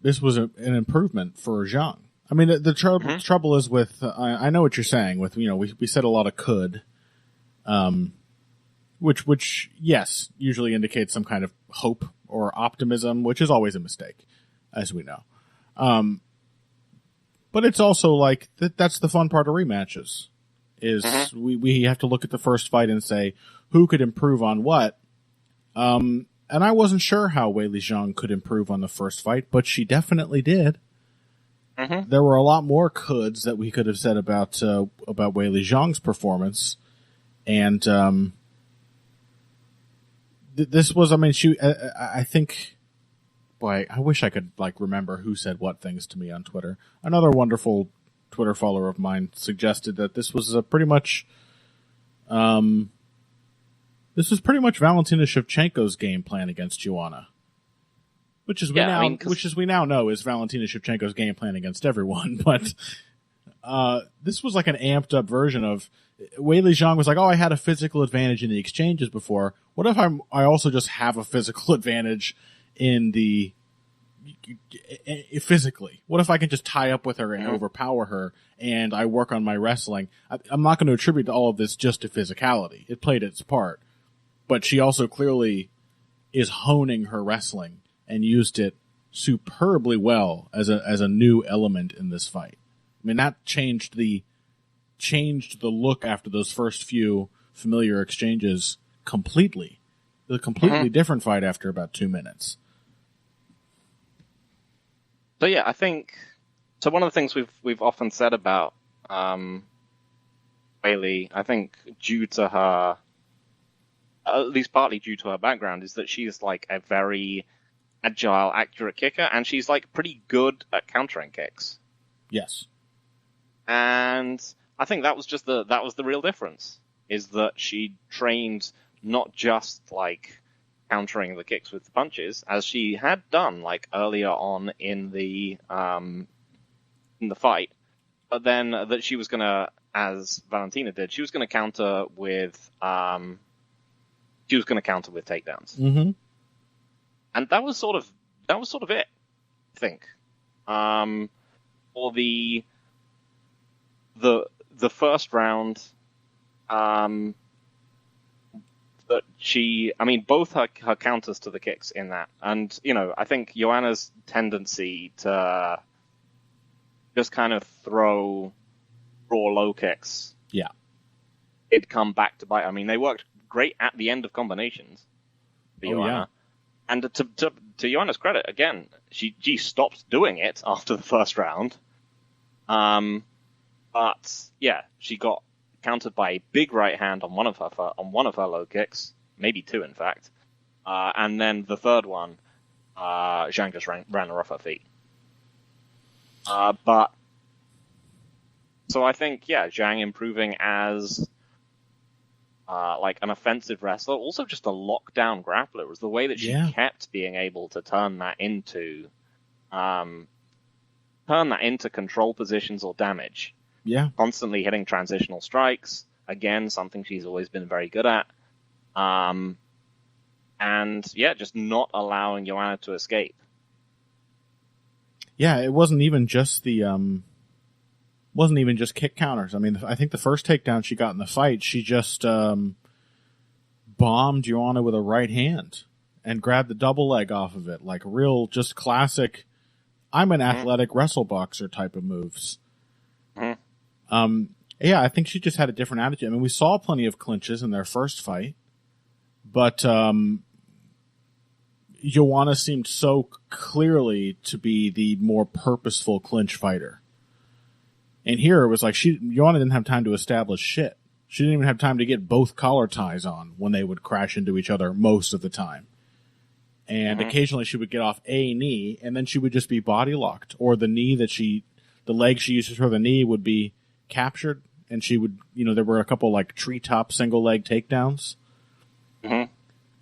improvement for Zhang. I mean, the trouble is with I know what you're saying with we said a lot of could, which yes usually indicates some kind of hope or optimism, which is always a mistake, as we know. But it's also like that's the fun part of rematches is we have to look at the first fight and say who could improve on what. And I wasn't sure how Weili Zhang could improve on the first fight, but she definitely did. There were a lot more coulds that we could have said about Weili Zhang's performance, and this was. I mean, I think. Boy, I wish I could remember who said what things to me on Twitter. Another wonderful Twitter follower of mine suggested that this was pretty much Valentina Shevchenko's game plan against Joanna, which we now know is Valentina Shevchenko's game plan against everyone. But this was like an amped up version of Weili Zhang was like, "Oh, I had a physical advantage in the exchanges before. What if I also just have a physical advantage?" In the physically, what if I can just tie up with her and overpower her, and I work on my wrestling? I'm not going to attribute all of this just to physicality. It played its part, but she also clearly is honing her wrestling and used it superbly well as a new element in this fight. I mean, that changed the look after those first few familiar exchanges completely. A completely different fight after about 2 minutes. So yeah, I think one of the things we've often said about Weili, I think due to her, at least partly due to her background, is that she's like a very agile, accurate kicker, and she's like pretty good at countering kicks. Yes. And I think that was the real difference, is that she trained not just like countering the kicks with the punches, as she had done like earlier on in the fight, but then that she was gonna, as Valentina did, she was gonna counter with takedowns. Mm-hmm. And that was sort of it, I think. For the first round, that both her counters to the kicks in that, and I think Joanna's tendency to just kind of throw raw low kicks, it'd come back to bite. I mean, they worked great at the end of combinations for Joanna, and to Joanna's credit, again, she stopped doing it after the first round, but yeah, she got countered by a big right hand on one of her low kicks, maybe two in fact, and then the third one, Zhang just ran her off her feet. But so I think Zhang improving as like an offensive wrestler, also just a lockdown grappler, was the way that she kept being able to turn that into control positions or damage. Yeah. Constantly hitting transitional strikes. Again, something she's always been very good at. And just not allowing Joanna to escape. Yeah, it wasn't even just kick counters. I mean, I think the first takedown she got in the fight, she just bombed Joanna with a right hand and grabbed the double leg off of it, like real, just classic, I'm an athletic wrestle boxer type of moves. I think she just had a different attitude. I mean, we saw plenty of clinches in their first fight, but Joanna seemed so clearly to be the more purposeful clinch fighter. And here it was like Joanna didn't have time to establish shit. She didn't even have time to get both collar ties on when they would crash into each other most of the time. And occasionally she would get off a knee, and then she would just be body locked. Or the leg she used to throw the knee would be captured, and she would, there were a couple like treetop single leg takedowns.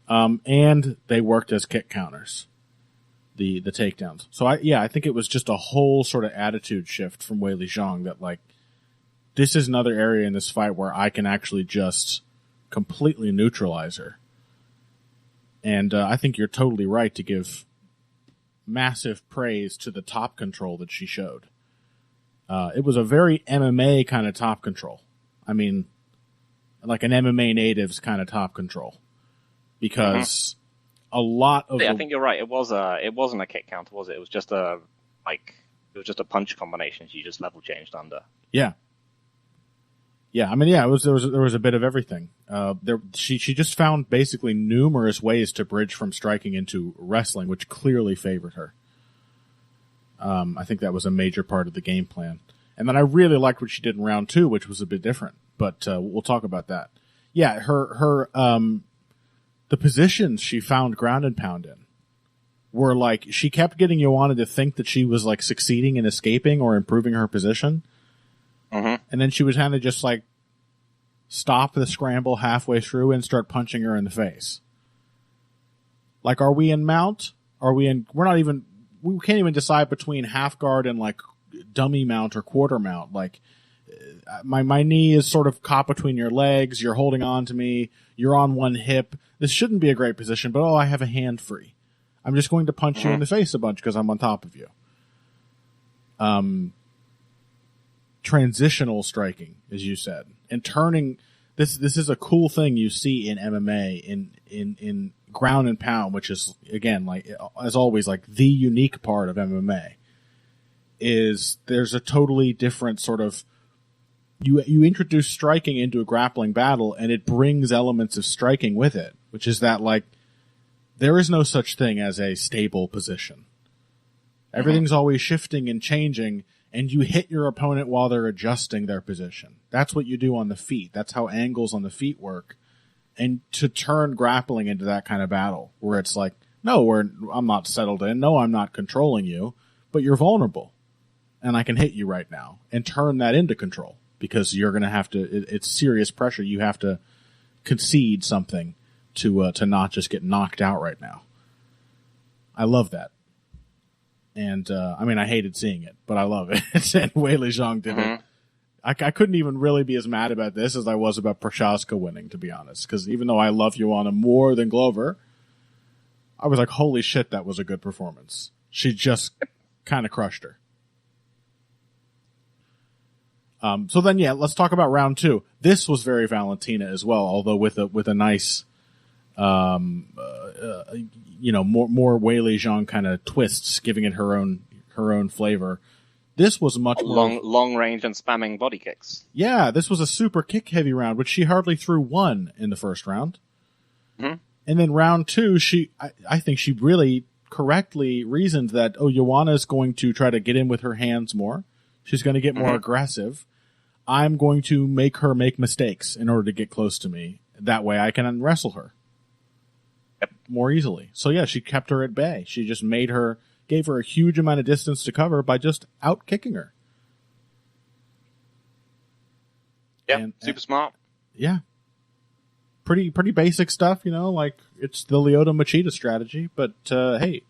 And they worked as kick counters, the takedowns. So I think it was just a whole sort of attitude shift from Weili Zhang that like, this is another area in this fight where I can actually just completely neutralize her. And I think you're totally right to give massive praise to the top control that she showed. It was a very MMA kind of top control. I mean, like an MMA natives kind of top control. Because a lot of I think you're right. It wasn't a kick counter, was it? It was just a punch combination she just level changed under. Yeah. Yeah, I mean, yeah, there was a bit of everything. She just found basically numerous ways to bridge from striking into wrestling, which clearly favored her. I think that was a major part of the game plan. And then I really liked what she did in round 2, which was a bit different, but we'll talk about that. Yeah, the positions she found ground and pound in were like, she kept getting Joanna to think that she was like succeeding in escaping or improving her position. And then she would kind of just like stop the scramble halfway through and start punching her in the face. Like, are we in mount? We can't even decide between half guard and like dummy mount or quarter mount. Like, my knee is sort of caught between your legs. You're holding on to me. You're on one hip. This shouldn't be a great position, but I have a hand free. I'm just going to punch you in the face a bunch because I'm on top of you. Transitional striking, as you said, and turning. This is a cool thing you see in MMA in ground and pound, which is, again, like, as always, like the unique part of MMA is there's a totally different sort of, you introduce striking into a grappling battle and it brings elements of striking with it, which is that, like, there is no such thing as a stable position. Everything's always shifting and changing, and you hit your opponent while they're adjusting their position. That's what you do on the feet. That's how angles on the feet work. And to turn grappling into that kind of battle, where it's like, no, I'm not settled in. No, I'm not controlling you, but you're vulnerable, and I can hit you right now, and turn that into control, because you're going to have to, it's serious pressure. You have to concede something to not just get knocked out right now. I love that. And, I mean, I hated seeing it, but I love it. And Weili Zhang did it. I couldn't even really be as mad about this as I was about Prochaska winning, to be honest. Because even though I love Joanna more than Glover, I was like, holy shit, that was a good performance. She just kind of crushed her. So then, yeah, let's talk about round 2. This was very Valentina as well, although with a nice, more Weili Zhang kind of twists, giving it her own flavor. This was much more long range and spamming body kicks. Yeah, this was a super kick heavy round, which she hardly threw one in the first round. And then round 2, I think she really correctly reasoned that, Joanna is going to try to get in with her hands more. She's going to get more aggressive. I'm going to make her make mistakes in order to get close to me. That way I can wrestle her more easily. So yeah, she kept her at bay. She just gave her a huge amount of distance to cover by just out kicking her. Yeah, super smart. Yeah. Pretty basic stuff, like it's the Lyoto Machida strategy, but hey,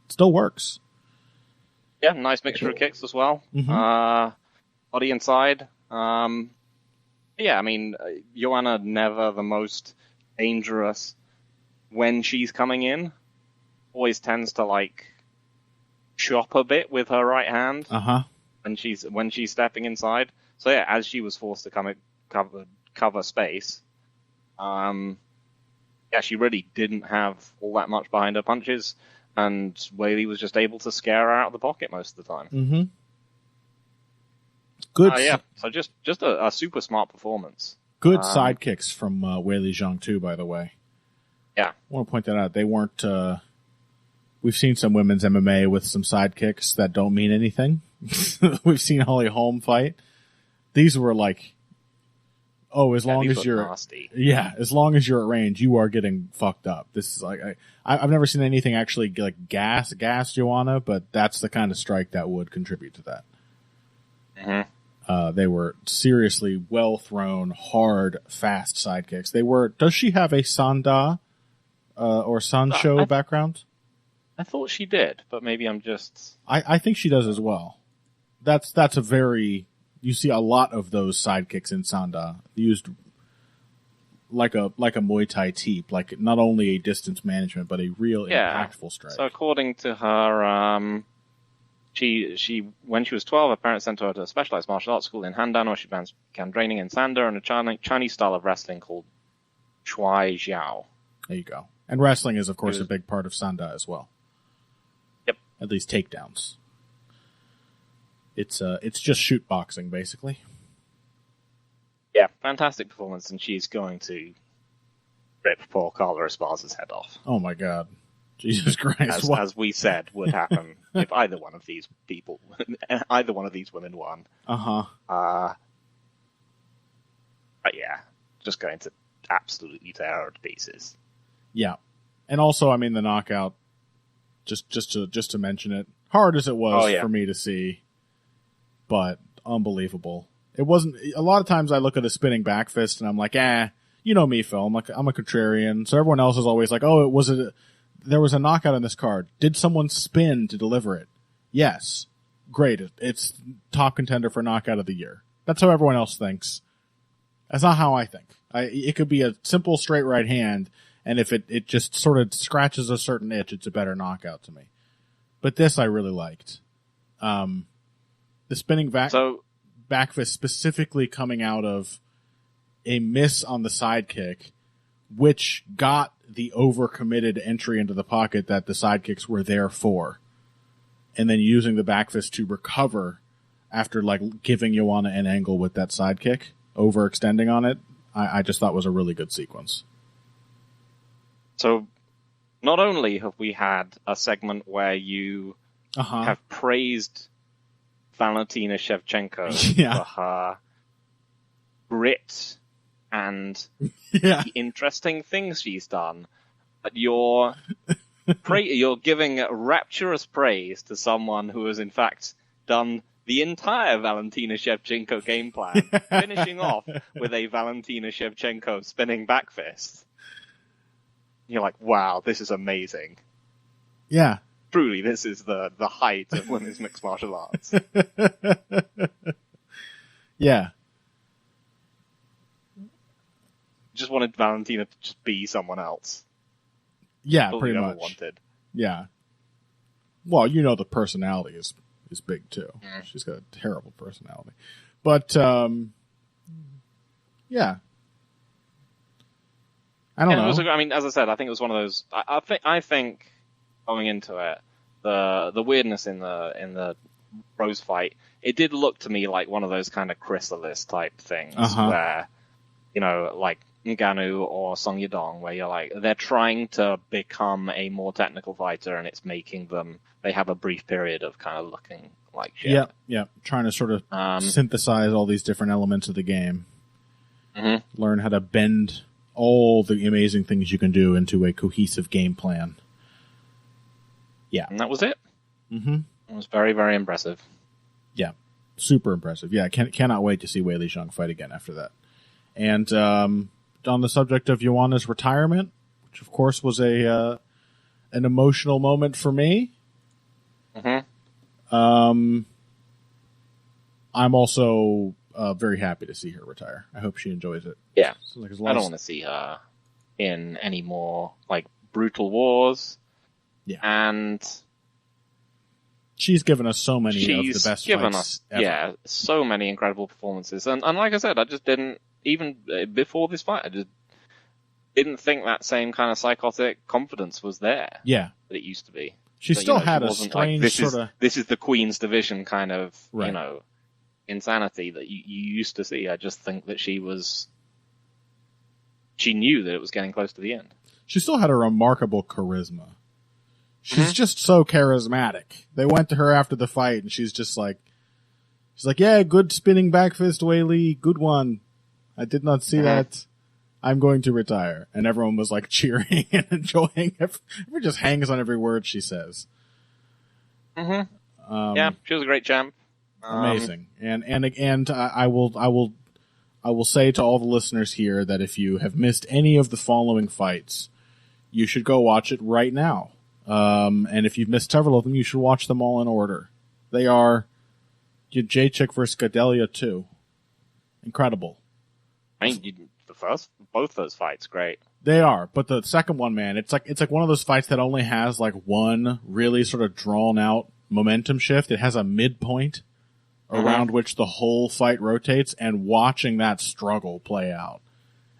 it still works. Yeah, nice mixture of kicks as well. Body inside. Yeah, I mean, Joanna never the most dangerous when she's coming in. Always tends to like chop a bit with her right hand when she's stepping inside. So yeah, as she was forced to cover space, she really didn't have all that much behind her punches, and Weili was just able to scare her out of the pocket most of the time. Good. Yeah. So just a super smart performance. Good sidekicks from Weili Zhang too, by the way. Yeah. I want to point that out. They weren't We've seen some women's MMA with some sidekicks that don't mean anything. We've seen Holly Holm fight. These were like, oh, as long as you're nasty. Yeah, as long as you're at range, you are getting fucked up. This is like I've never seen anything actually like gas Joanna, but that's the kind of strike that would contribute to that. Mm-hmm. They were seriously well thrown, hard, fast sidekicks. They were. Does she have a Sanda or Sancho background? I thought she did, but maybe I'm just. I think she does as well. That's a very. You see a lot of those sidekicks in Sanda used like a Muay Thai teep, like not only a distance management but a real impactful strike. So according to her, she when she was 12, her parents sent her to a specialized martial arts school in Handan, where she began training in Sanda and a Chinese style of wrestling called Shuai Jiao. There you go. And wrestling is, of course, a big part of Sanda as well. Yep. At least takedowns. It's just shoot boxing, basically. Yeah, fantastic performance, and she's going to rip poor Carla Esparza's head off. Oh my god. Jesus Christ. As we said would happen if either one of these people, either one of these women won. Uh-huh. But yeah, just going to absolutely tear her to pieces. Yeah. And also, I mean, the knockout, just to mention it, hard as it was for me to see, but unbelievable. It wasn't, a lot of times I look at a spinning back fist and I'm like, you know me, Phil, I'm a contrarian. So everyone else is always like, oh, there was a knockout in this card. Did someone spin to deliver it? Yes. Great. It's top contender for knockout of the year. That's how everyone else thinks. That's not how I think. It could be a simple straight right hand, and if it just sort of scratches a certain itch, it's a better knockout to me. But this I really liked. The spinning back fist specifically coming out of a miss on the sidekick, which got the overcommitted entry into the pocket that the sidekicks were there for. And then using the back fist to recover after like giving Joanna an angle with that sidekick, overextending on it, I just thought was a really good sequence. So not only have we had a segment where you have praised Valentina Shevchenko for her grit and the interesting things she's done, but you're giving rapturous praise to someone who has in fact done the entire Valentina Shevchenko game plan, finishing off with a Valentina Shevchenko spinning back fist. You're like, wow, this is amazing. Yeah. Truly, this is the height of women's mixed martial arts. Yeah. Just wanted Valentina to just be someone else. Yeah, all pretty you much. ever wanted. Yeah. Well, you know the personality is big too. Mm. She's got a terrible personality. But yeah. I don't know. I mean, as I said, I think it was one of those. I think going into it, the weirdness in the Rose fight, it did look to me like one of those kind of chrysalis type things where, you know, like Ngannou or Song Yadong, where you're like, they're trying to become a more technical fighter, and it's making them. They have a brief period of kind of looking like shit. Yeah. Trying to sort of synthesize all these different elements of the game. Mm-hmm. Learn how to bend all the amazing things you can do into a cohesive game plan. Yeah. And that was it. Mm-hmm. It was very, very impressive. Yeah. Super impressive. Yeah, cannot wait to see Wei Li Zhang fight again after that. And on the subject of Joanna's retirement, which of course was an emotional moment for me. Mm-hmm. I'm also very happy to see her retire. I hope she enjoys it. Yeah. Like I don't want to see her in any more like brutal wars. Yeah. And she's given us so many of the best given fights us ever. so many incredible performances. And like I said, I just didn't, even before this fight, I just didn't think that same kind of psychotic confidence was there. Yeah. That it used to be. She still had a strange this is the Queen's Division kind of, you know, insanity that you used to see. I just think that she knew that it was getting close to the end. She still had a remarkable charisma. She's just so charismatic. They went to her after the fight, and she's like, yeah, good spinning back fist, Wei Li, good one. I did not see that. I'm going to retire. And everyone was like cheering and enjoying it. Everyone just hangs on every word she says. Yeah, she was a great champ. Amazing. And I will say to all the listeners here that if you have missed any of the following fights, you should go watch it right now. And if you've missed several of them, you should watch them all in order. They are Jacek versus Gadelia 2. Incredible. I mean, both those fights, great. They are, but the second one, man, it's like one of those fights that only has like one really sort of drawn out momentum shift. It has a midpoint around which the whole fight rotates, and watching that struggle play out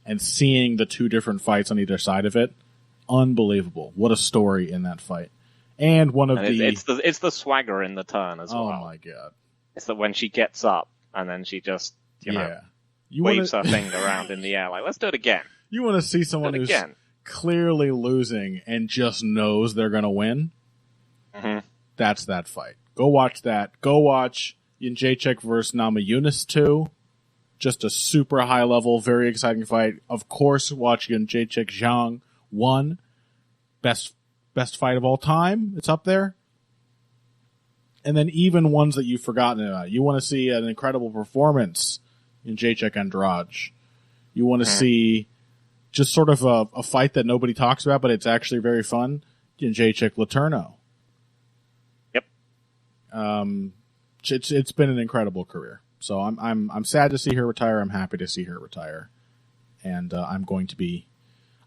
and seeing the two different fights on either side of it, unbelievable. What a story in that fight. And it's the swagger in the turn as well. Oh my god. It's that when she gets up and then she just, waves her finger around in the air like, let's do it again. You want to see someone who's clearly losing and just knows they're going to win? That's that fight. Go watch that. Go watch Jacek versus Namajunas 2. Just a super high level, very exciting fight. Of course, watch Jacek Zhang 1. Best fight of all time. It's up there. And then even ones that you've forgotten about. You want to see an incredible performance in Jacek Andrade. You want to see just sort of a fight that nobody talks about, but it's actually very fun in Jacek Letourneau. Yep. It's been an incredible career. So I'm sad to see her retire. I'm happy to see her retire. And I'm going to be.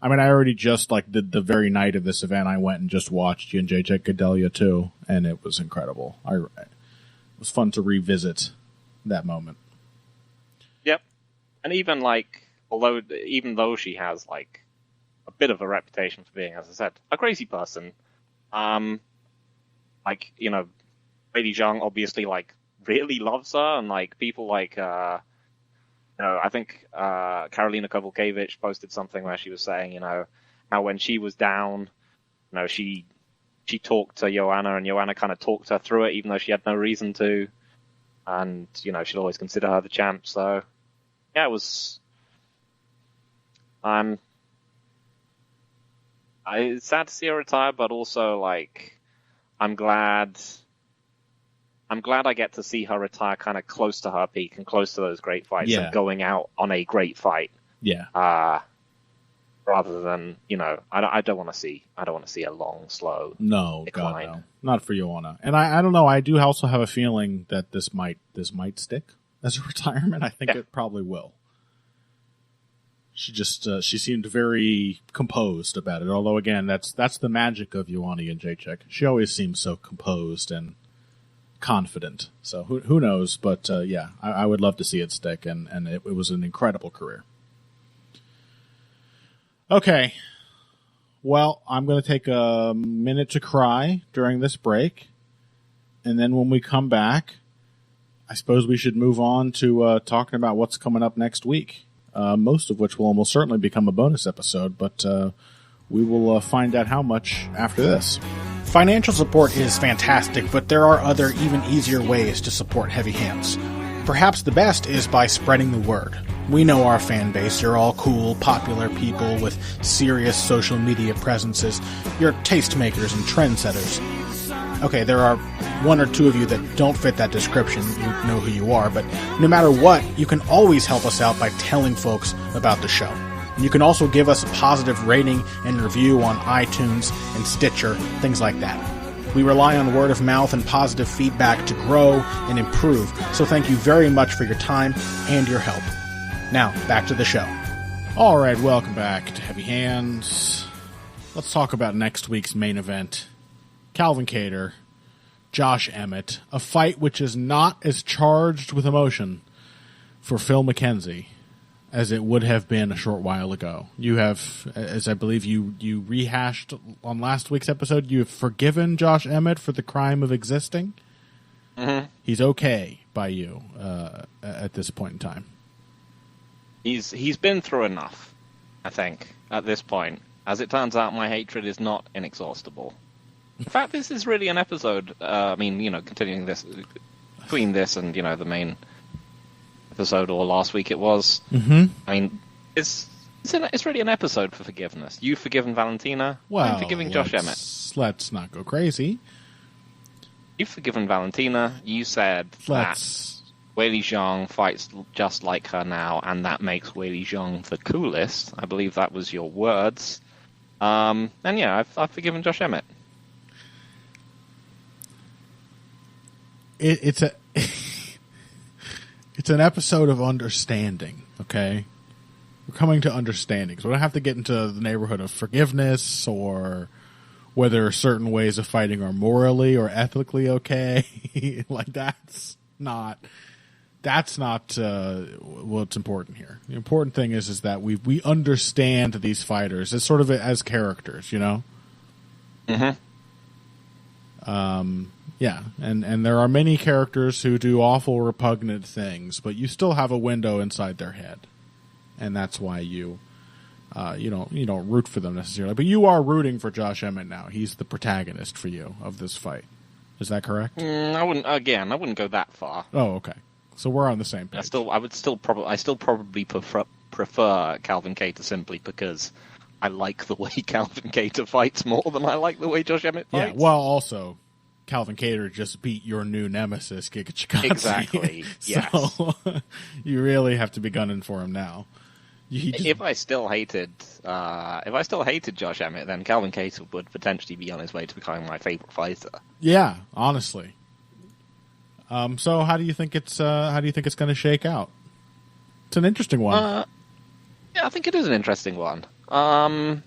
I mean, I already just the very night of this event, I went and just watched Jacek Gadelia 2, and it was incredible. It was fun to revisit that moment. Yep. And even even though she has a bit of a reputation for being, as I said, a crazy person, Lady Zhang obviously really loves her, and people I think Karolina Kowalkiewicz posted something where she was saying, how when she was down, she talked to Joanna, and Joanna kind of talked her through it, even though she had no reason to, and she'd always consider her the champ. So yeah, it was. It's sad to see her retire, but also I'm glad I get to see her retire kind of close to her peak and close to those great fights and going out on a great fight. Yeah. Rather than, I don't want to see a long, slow decline. God, no. Not for Joanna. And I don't know, I do also have a feeling that this might stick as a retirement. I think it probably will. She just she seemed very composed about it. Although again, that's the magic of Joanna Jędrzejczyk. She always seems so composed and confident. So who knows? But I would love to see it stick, and it was an incredible career. Okay. Well, I'm going to take a minute to cry during this break. And then when we come back, I suppose we should move on to talking about what's coming up next week. Most of which will almost certainly become a bonus episode, but we will find out how much after this. Financial support is fantastic, but there are other, even easier ways to support Heavy Hands. Perhaps the best is by spreading the word. We know our fan base. You're all cool, popular people with serious social media presences. You're tastemakers and trendsetters. Okay, there are one or two of you that don't fit that description. You know who you are, but no matter what, you can always help us out by telling folks about the show. You can also give us a positive rating and review on iTunes and Stitcher, things like that. We rely on word of mouth and positive feedback to grow and improve, so thank you very much for your time and your help. Now, back to the show. All right, welcome back to Heavy Hands. Let's talk about next week's main event. Calvin Kattar, Josh Emmett, a fight which is not as charged with emotion for Phil McKenzie as it would have been a short while ago. You have, as I believe you rehashed on last week's episode, you have forgiven Josh Emmett for the crime of existing. Mm-hmm. He's okay by you at this point in time. He's been through enough, I think, at this point. As it turns out, my hatred is not inexhaustible. In fact, this is really an episode. I mean, continuing this between this and the main episode, or last week it was. Mm-hmm. I mean, it's really an episode for forgiveness. You've forgiven Valentina. Well, I'm forgiving Josh Emmett. Let's not go crazy. You've forgiven Valentina. You said that Wei Li Zhang fights just like her now, and that makes Wei Li Zhang the coolest. I believe that was your words. And yeah, I've forgiven Josh Emmett. It's an episode of understanding. Okay, we're coming to understanding, so we don't have to get into the neighborhood of forgiveness or whether certain ways of fighting are morally or ethically okay. Like that's not what's important here. The important thing is that we understand these fighters as sort of as characters, Mm-hmm. Yeah, and there are many characters who do awful, repugnant things, but you still have a window inside their head, and that's why you don't root for them necessarily. But you are rooting for Josh Emmett now. He's the protagonist for you of this fight. Is that correct? I wouldn't go that far. Oh, okay. So we're on the same page. I still probably prefer Calvin Cater simply because I like the way Calvin Cater fights more than I like the way Josh Emmett fights. Yeah, well, also, Calvin Cater just beat your new nemesis, Giga Chikadze. Exactly, yes. So, you really have to be gunning for him now. If I still hated Josh Emmett, then Calvin Cater would potentially be on his way to becoming my favorite fighter. Yeah, honestly. So how do you think it's going to shake out? It's an interesting one. Yeah, I think it is an interesting one. I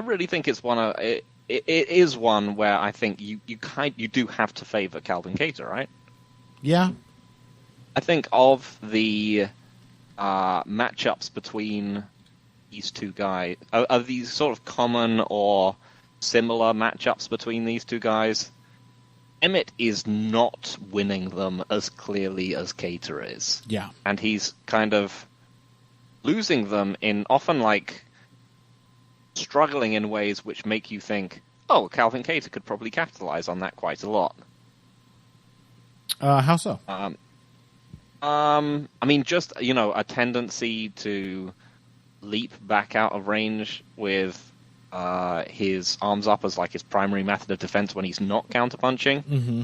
really think it's one of it is one where I think you do have to favor Calvin Cater, right? Yeah. I think of the matchups between these two guys, are these sort of common or similar matchups between these two guys? Emmett is not winning them as clearly as Cater is. Yeah. And he's kind of losing them in often struggling in ways which make you think, oh, Calvin Cater could probably capitalize on that quite a lot. How so? I mean, just, a tendency to leap back out of range with his arms up as his primary method of defense when he's not counterpunching. Mm-hmm.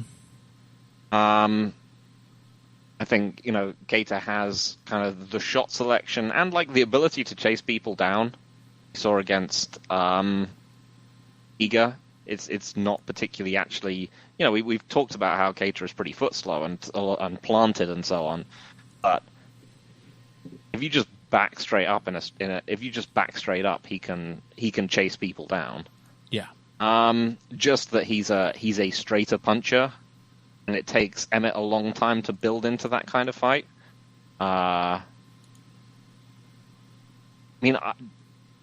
I think, Cater has kind of the shot selection and the ability to chase people down. We saw against Iga. It's not particularly actually, we've talked about how Cater is pretty foot slow and planted and so on, but if you just back straight up he can chase people down. Yeah. Just that he's a straighter puncher, and it takes Emmett a long time to build into that kind of fight.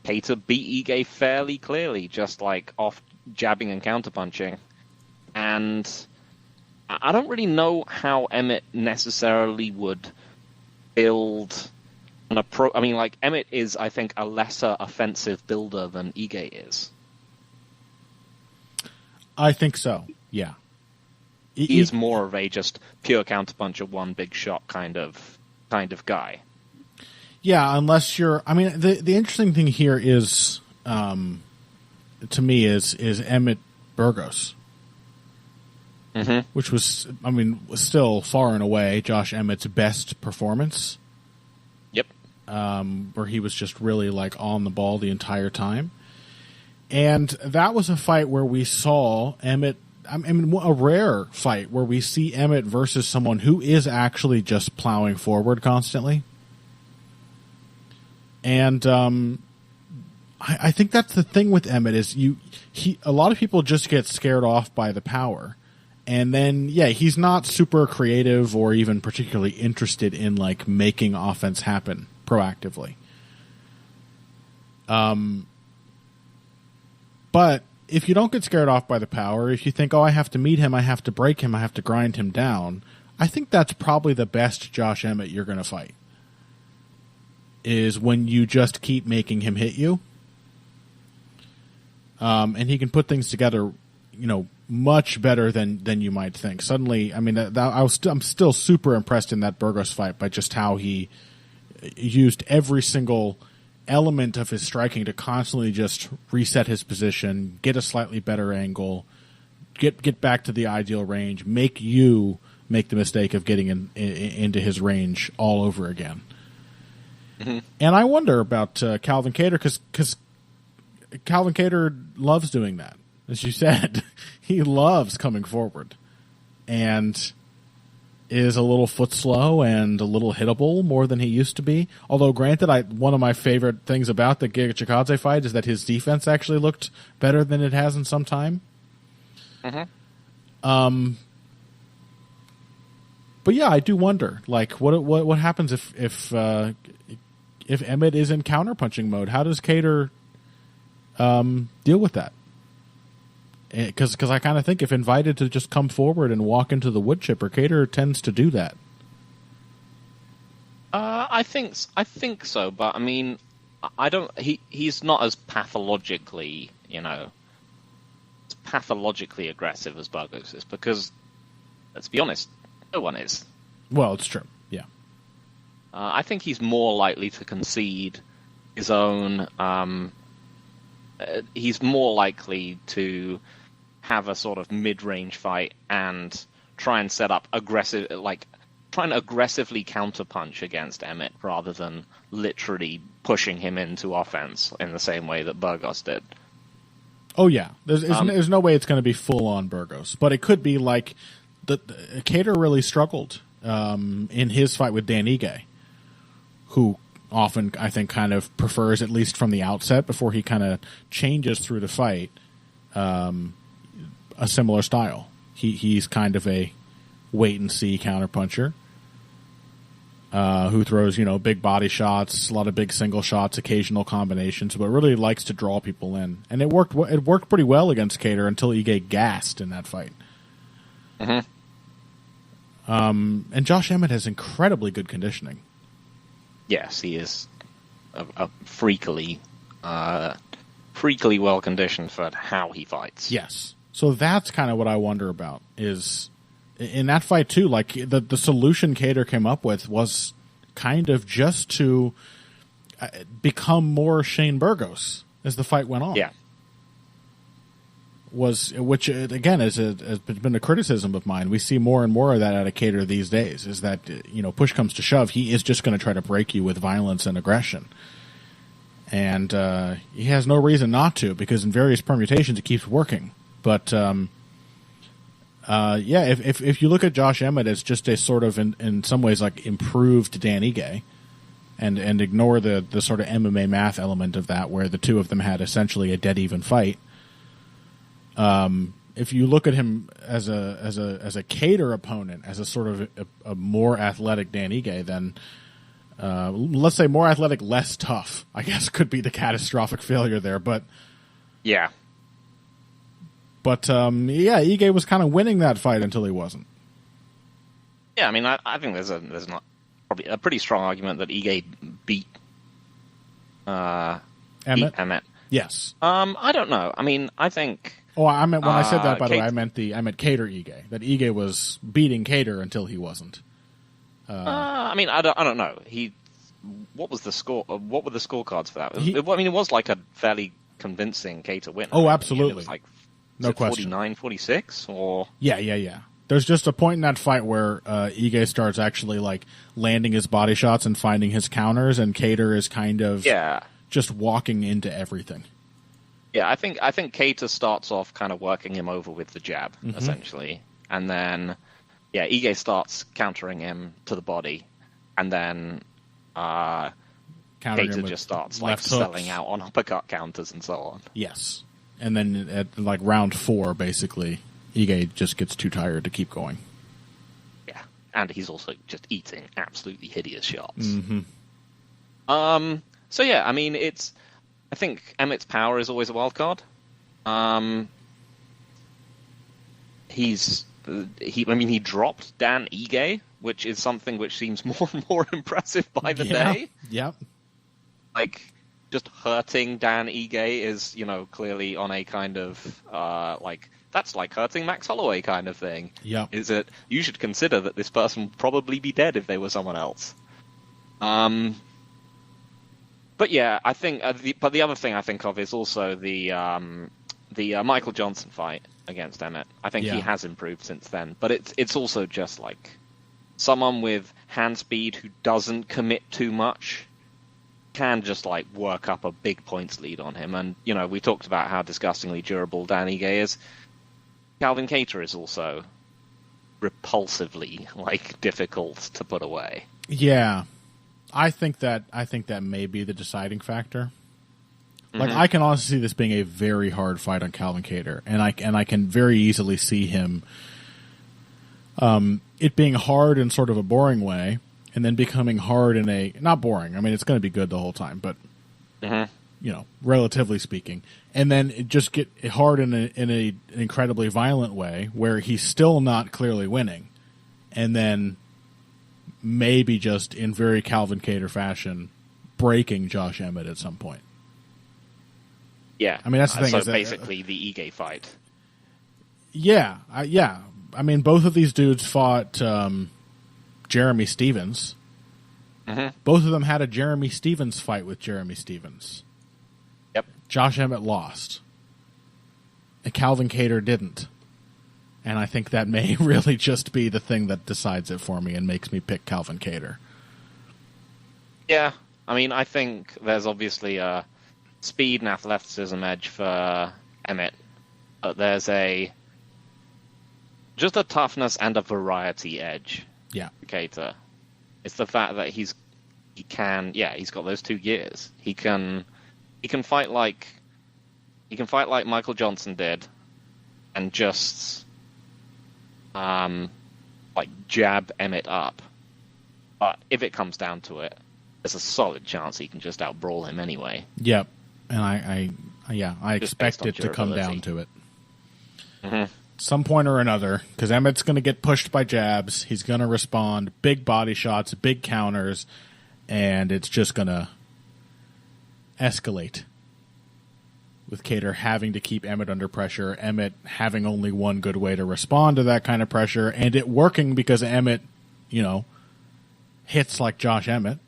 Cater beat Ige fairly clearly, just off jabbing and counterpunching, and I don't really know how Emmett necessarily would build an approach. I mean, Emmett is, I think, a lesser offensive builder than Ige is. I think so. Yeah. He is more of a just pure counterpuncher, one big shot kind of guy. Yeah, unless you're. I mean, the interesting thing here is, to me, is Emmett Burgos, which was still far and away Josh Emmett's best performance. Yep. Where he was just really on the ball the entire time, and that was a fight where we saw Emmett. A rare fight where we see Emmett versus someone who is actually just plowing forward constantly. And I think that's the thing with Emmett is a lot of people just get scared off by the power, and then he's not super creative or even particularly interested in making offense happen proactively. But if you don't get scared off by the power, if you think, oh, I have to meet him, I have to break him, I have to grind him down, I think that's probably the best Josh Emmett you're going to fight. Is when you just keep making him hit you. and he can put things together, much better than you might think. Suddenly, I mean, I'm still super impressed in that Burgos fight by just how he used every single element of his striking to constantly just reset his position, get a slightly better angle, get back to the ideal range, make you make the mistake of getting into his range all over again. Mm-hmm. And I wonder about Calvin Kattar, because Calvin Kattar loves doing that. As you said, he loves coming forward and is a little foot slow and a little hittable more than he used to be. Although, granted, one of my favorite things about the Giga Chikadze fight is that his defense actually looked better than it has in some time. Mm-hmm. But yeah, I do wonder, like, what happens if Emmett is in counterpunching mode? How does Kattar deal with that? Because I kind of think if invited to just come forward and walk into the wood chipper, Kattar tends to do that. I think so, but I mean, I don't. He's not as pathologically, aggressive as Burgos is, because let's be honest, no one is. Well, it's true. Yeah. I think he's more likely to concede his own. He's more likely to have a sort of mid-range fight and try and set up aggressive, trying to aggressively counterpunch against Emmett rather than literally pushing him into offense in the same way that Burgos did. Oh yeah, there's no way it's going to be full on Burgos, but it could be like Kattar really struggled in his fight with Dan Ige, who often, I think, kind of prefers, at least from the outset, before he kind of changes through the fight, a similar style. He's kind of a wait-and-see counterpuncher who throws, big body shots, a lot of big single shots, occasional combinations, but really likes to draw people in. And it worked pretty well against Kattar until Ige gassed in that fight. Mm-hmm. And Josh Emmett has incredibly good conditioning. Yes, he is a freakily well conditioned for how he fights. Yes. So that's kind of what I wonder about, is in that fight too, like the solution Kattar came up with was kind of just to become more Shane Burgos as the fight went on. Yeah. Which again has been a criticism of mine. We see more and more of that out of Kattar these days, is that, push comes to shove, he is just going to try to break you with violence and aggression. And he has no reason not to, because in various permutations it keeps working. But if you look at Josh Emmett as just a sort of, in some ways, like improved Dan Ige, and ignore the sort of MMA math element of that, where the two of them had essentially a dead even fight. If you look at him as a Kattar opponent, as a sort of a more athletic Dan Ige, then let's say more athletic, less tough, I guess, could be the catastrophic failure there. But yeah, Ige was kind of winning that fight until he wasn't. Yeah, I mean, I think there's not probably a pretty strong argument that Ige beat Emmett. Yes. I don't know. I mean, I think. Oh, I meant when I said that. By the way, I meant Kattar Ige. That Ige was beating Kattar until he wasn't. I mean, I don't know. What was the score? What were the scorecards for that? It was like a fairly convincing Kattar win. Oh, absolutely. It was like no question. 49-46 or. Yeah. There's just a point in that fight where Ige starts actually like landing his body shots and finding his counters, and Kattar is kind of just walking into everything. Yeah, I think Kattar starts off kind of working him over with the jab, essentially. And then, Ige starts countering him to the body. And then Kattar just starts selling out on uppercut counters and so on. Yes. And then at like round 4, basically, Ige just gets too tired to keep going. Yeah, and he's also just eating absolutely hideous shots. Mm-hmm. So yeah, I mean, I think Emmett's power is always a wild card. He dropped Dan Ige, which is something which seems more and more impressive by the day. Yep. Like, just hurting Dan Ige is, clearly on a kind of that's like hurting Max Holloway kind of thing. Yeah. Is it? You should consider that this person would probably be dead if they were someone else. But yeah, I think. But the other thing I think of is also the Michael Johnson fight against Emmett. I think he has improved since then, but it's also just like someone with hand speed who doesn't commit too much can just like work up a big points lead on him. And we talked about how disgustingly durable Dan Ige is. Calvin Kattar is also repulsively difficult to put away. Yeah, I think that may be the deciding factor. I can honestly see this being a very hard fight on Calvin Kattar, and I can very easily see him it being hard in sort of a boring way, and then becoming hard in a not boring. I mean, it's going to be good the whole time, but relatively speaking, and then it just get hard in an incredibly violent way where he's still not clearly winning, and then maybe just in very Calvin Kattar fashion breaking Josh Emmett at some point. Yeah, I mean that's the thing. So is that, basically, the Ige fight. Yeah, I mean, both of these dudes fought Jeremy Stevens. Both of them had a Jeremy Stevens fight with Jeremy Stevens. Yep. Josh Emmett lost. And Calvin Kattar didn't. And I think that may really just be the thing that decides it for me and makes me pick Calvin Kattar. Yeah. I mean, I think there's obviously a speed and athleticism edge for Emmett. But there's just a toughness and a variety edge. Yeah. For Kattar. It's the fact that he's got those two gears. He can fight like Michael Johnson did, and just jab Emmett up. But if it comes down to it, there's a solid chance he can just outbrawl him anyway. Yep, and I expect it to come down to it. Some point or another, because Emmett's going to get pushed by jabs. He's going to respond, big body shots, big counters, and it's just going to escalate. With Kattar having to keep Emmett under pressure, Emmett having only one good way to respond to that kind of pressure, and it working because Emmett, hits like Josh Emmett,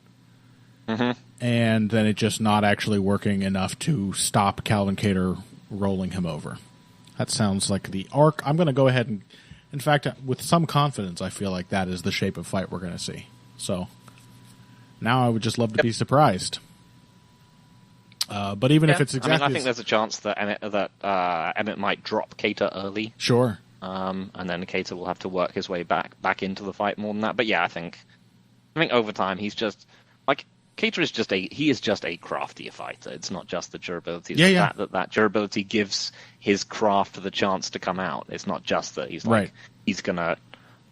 and then it just not actually working enough to stop Calvin Kattar rolling him over. That sounds like the arc. I'm going to go ahead and, in fact, with some confidence, I feel like that is the shape of fight we're going to see. So now I would just love to be surprised. But even if it's exactly, I think there's a chance that Emmett might drop Kattar early. Sure. And then Kattar will have to work his way back into the fight more than that. But yeah, I think over time he's just Kattar is just a craftier fighter. It's not just the durability. It's the fact that durability gives his craft the chance to come out. It's not just that he's he's gonna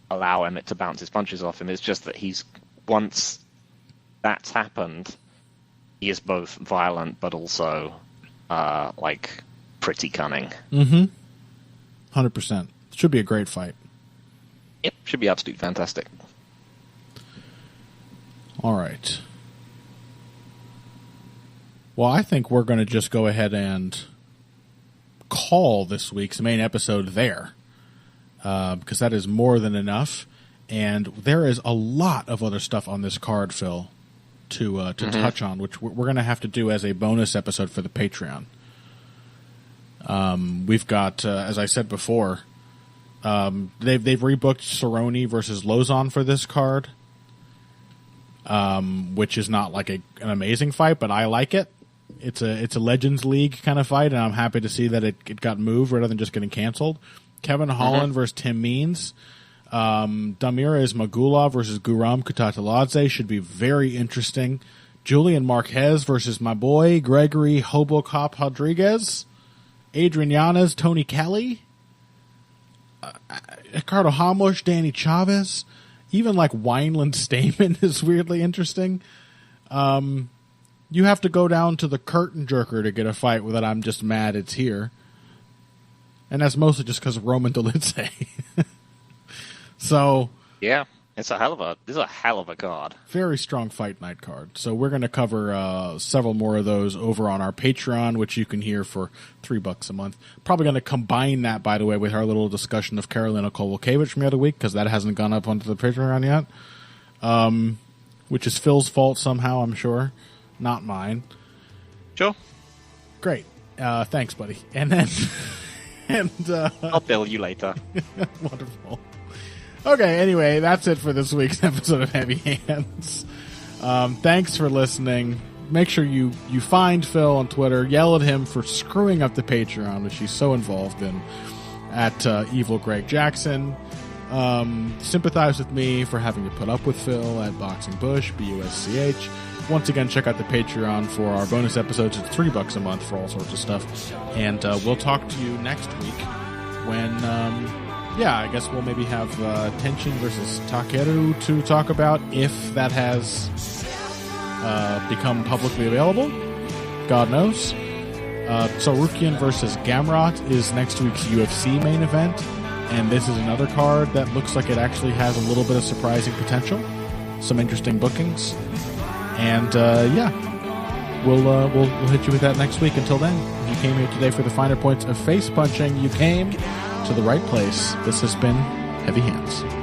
allow Emmett to bounce his punches off him. It's just that once that's happened, he is both violent but also pretty cunning. 100%. Should be a great fight. Yep, should be absolutely fantastic. All right. Well, I think we're going to just go ahead and call this week's main episode there, because that is more than enough, and there is a lot of other stuff on this card, Phil, to touch on, which we're going to have to do as a bonus episode for the Patreon. We've got, as I said before, they've rebooked Cerrone versus Lozon for this card, which is not like an amazing fight, but I like it. It's a Legends League kind of fight, and I'm happy to see that it got moved rather than just getting canceled. Kevin Holland versus Tim Means. Damires Magula versus Guram Kutateladze should be very interesting. Julian Marquez versus my boy Gregory Hobocop Rodriguez. Adrian Yanez, Tony Kelly. Ricardo Hamosh, Danny Chavez. Even Wineland Stamen is weirdly interesting. You have to go down to the curtain jerker to get a fight that I'm just mad it's here. And that's mostly just because of Roman Dolidze. So yeah, This is a hell of a card. Very strong fight night card. So we're going to cover several more of those over on our Patreon, which you can hear for $3 a month. Probably going to combine that, by the way, with our little discussion of Karolina Kowalkiewicz from the other week, because that hasn't gone up onto the Patreon yet. Which is Phil's fault somehow, I'm sure. Not mine. Sure. Great. Thanks, buddy. And then... I'll bill you later. Wonderful. Okay, anyway, that's it for this week's episode of Heavy Hands. Thanks for listening. Make sure you find Phil on Twitter. Yell at him for screwing up the Patreon, which he's so involved in, at Evil Greg Jackson. Sympathize with me for having to put up with Phil at Boxing Bush, BUSCH. Once again, check out the Patreon for our bonus episodes. It's $3 a month for all sorts of stuff. And we'll talk to you next week when... I guess we'll maybe have Tenshin versus Takeru to talk about, if that has become publicly available. God knows. Sarukian versus Gamrot is next week's UFC main event, and this is another card that looks like it actually has a little bit of surprising potential. Some interesting bookings. And we'll hit you with that next week. Until then, if you came here today for the finer points of face punching, you came to the right place. This has been Heavy Hands.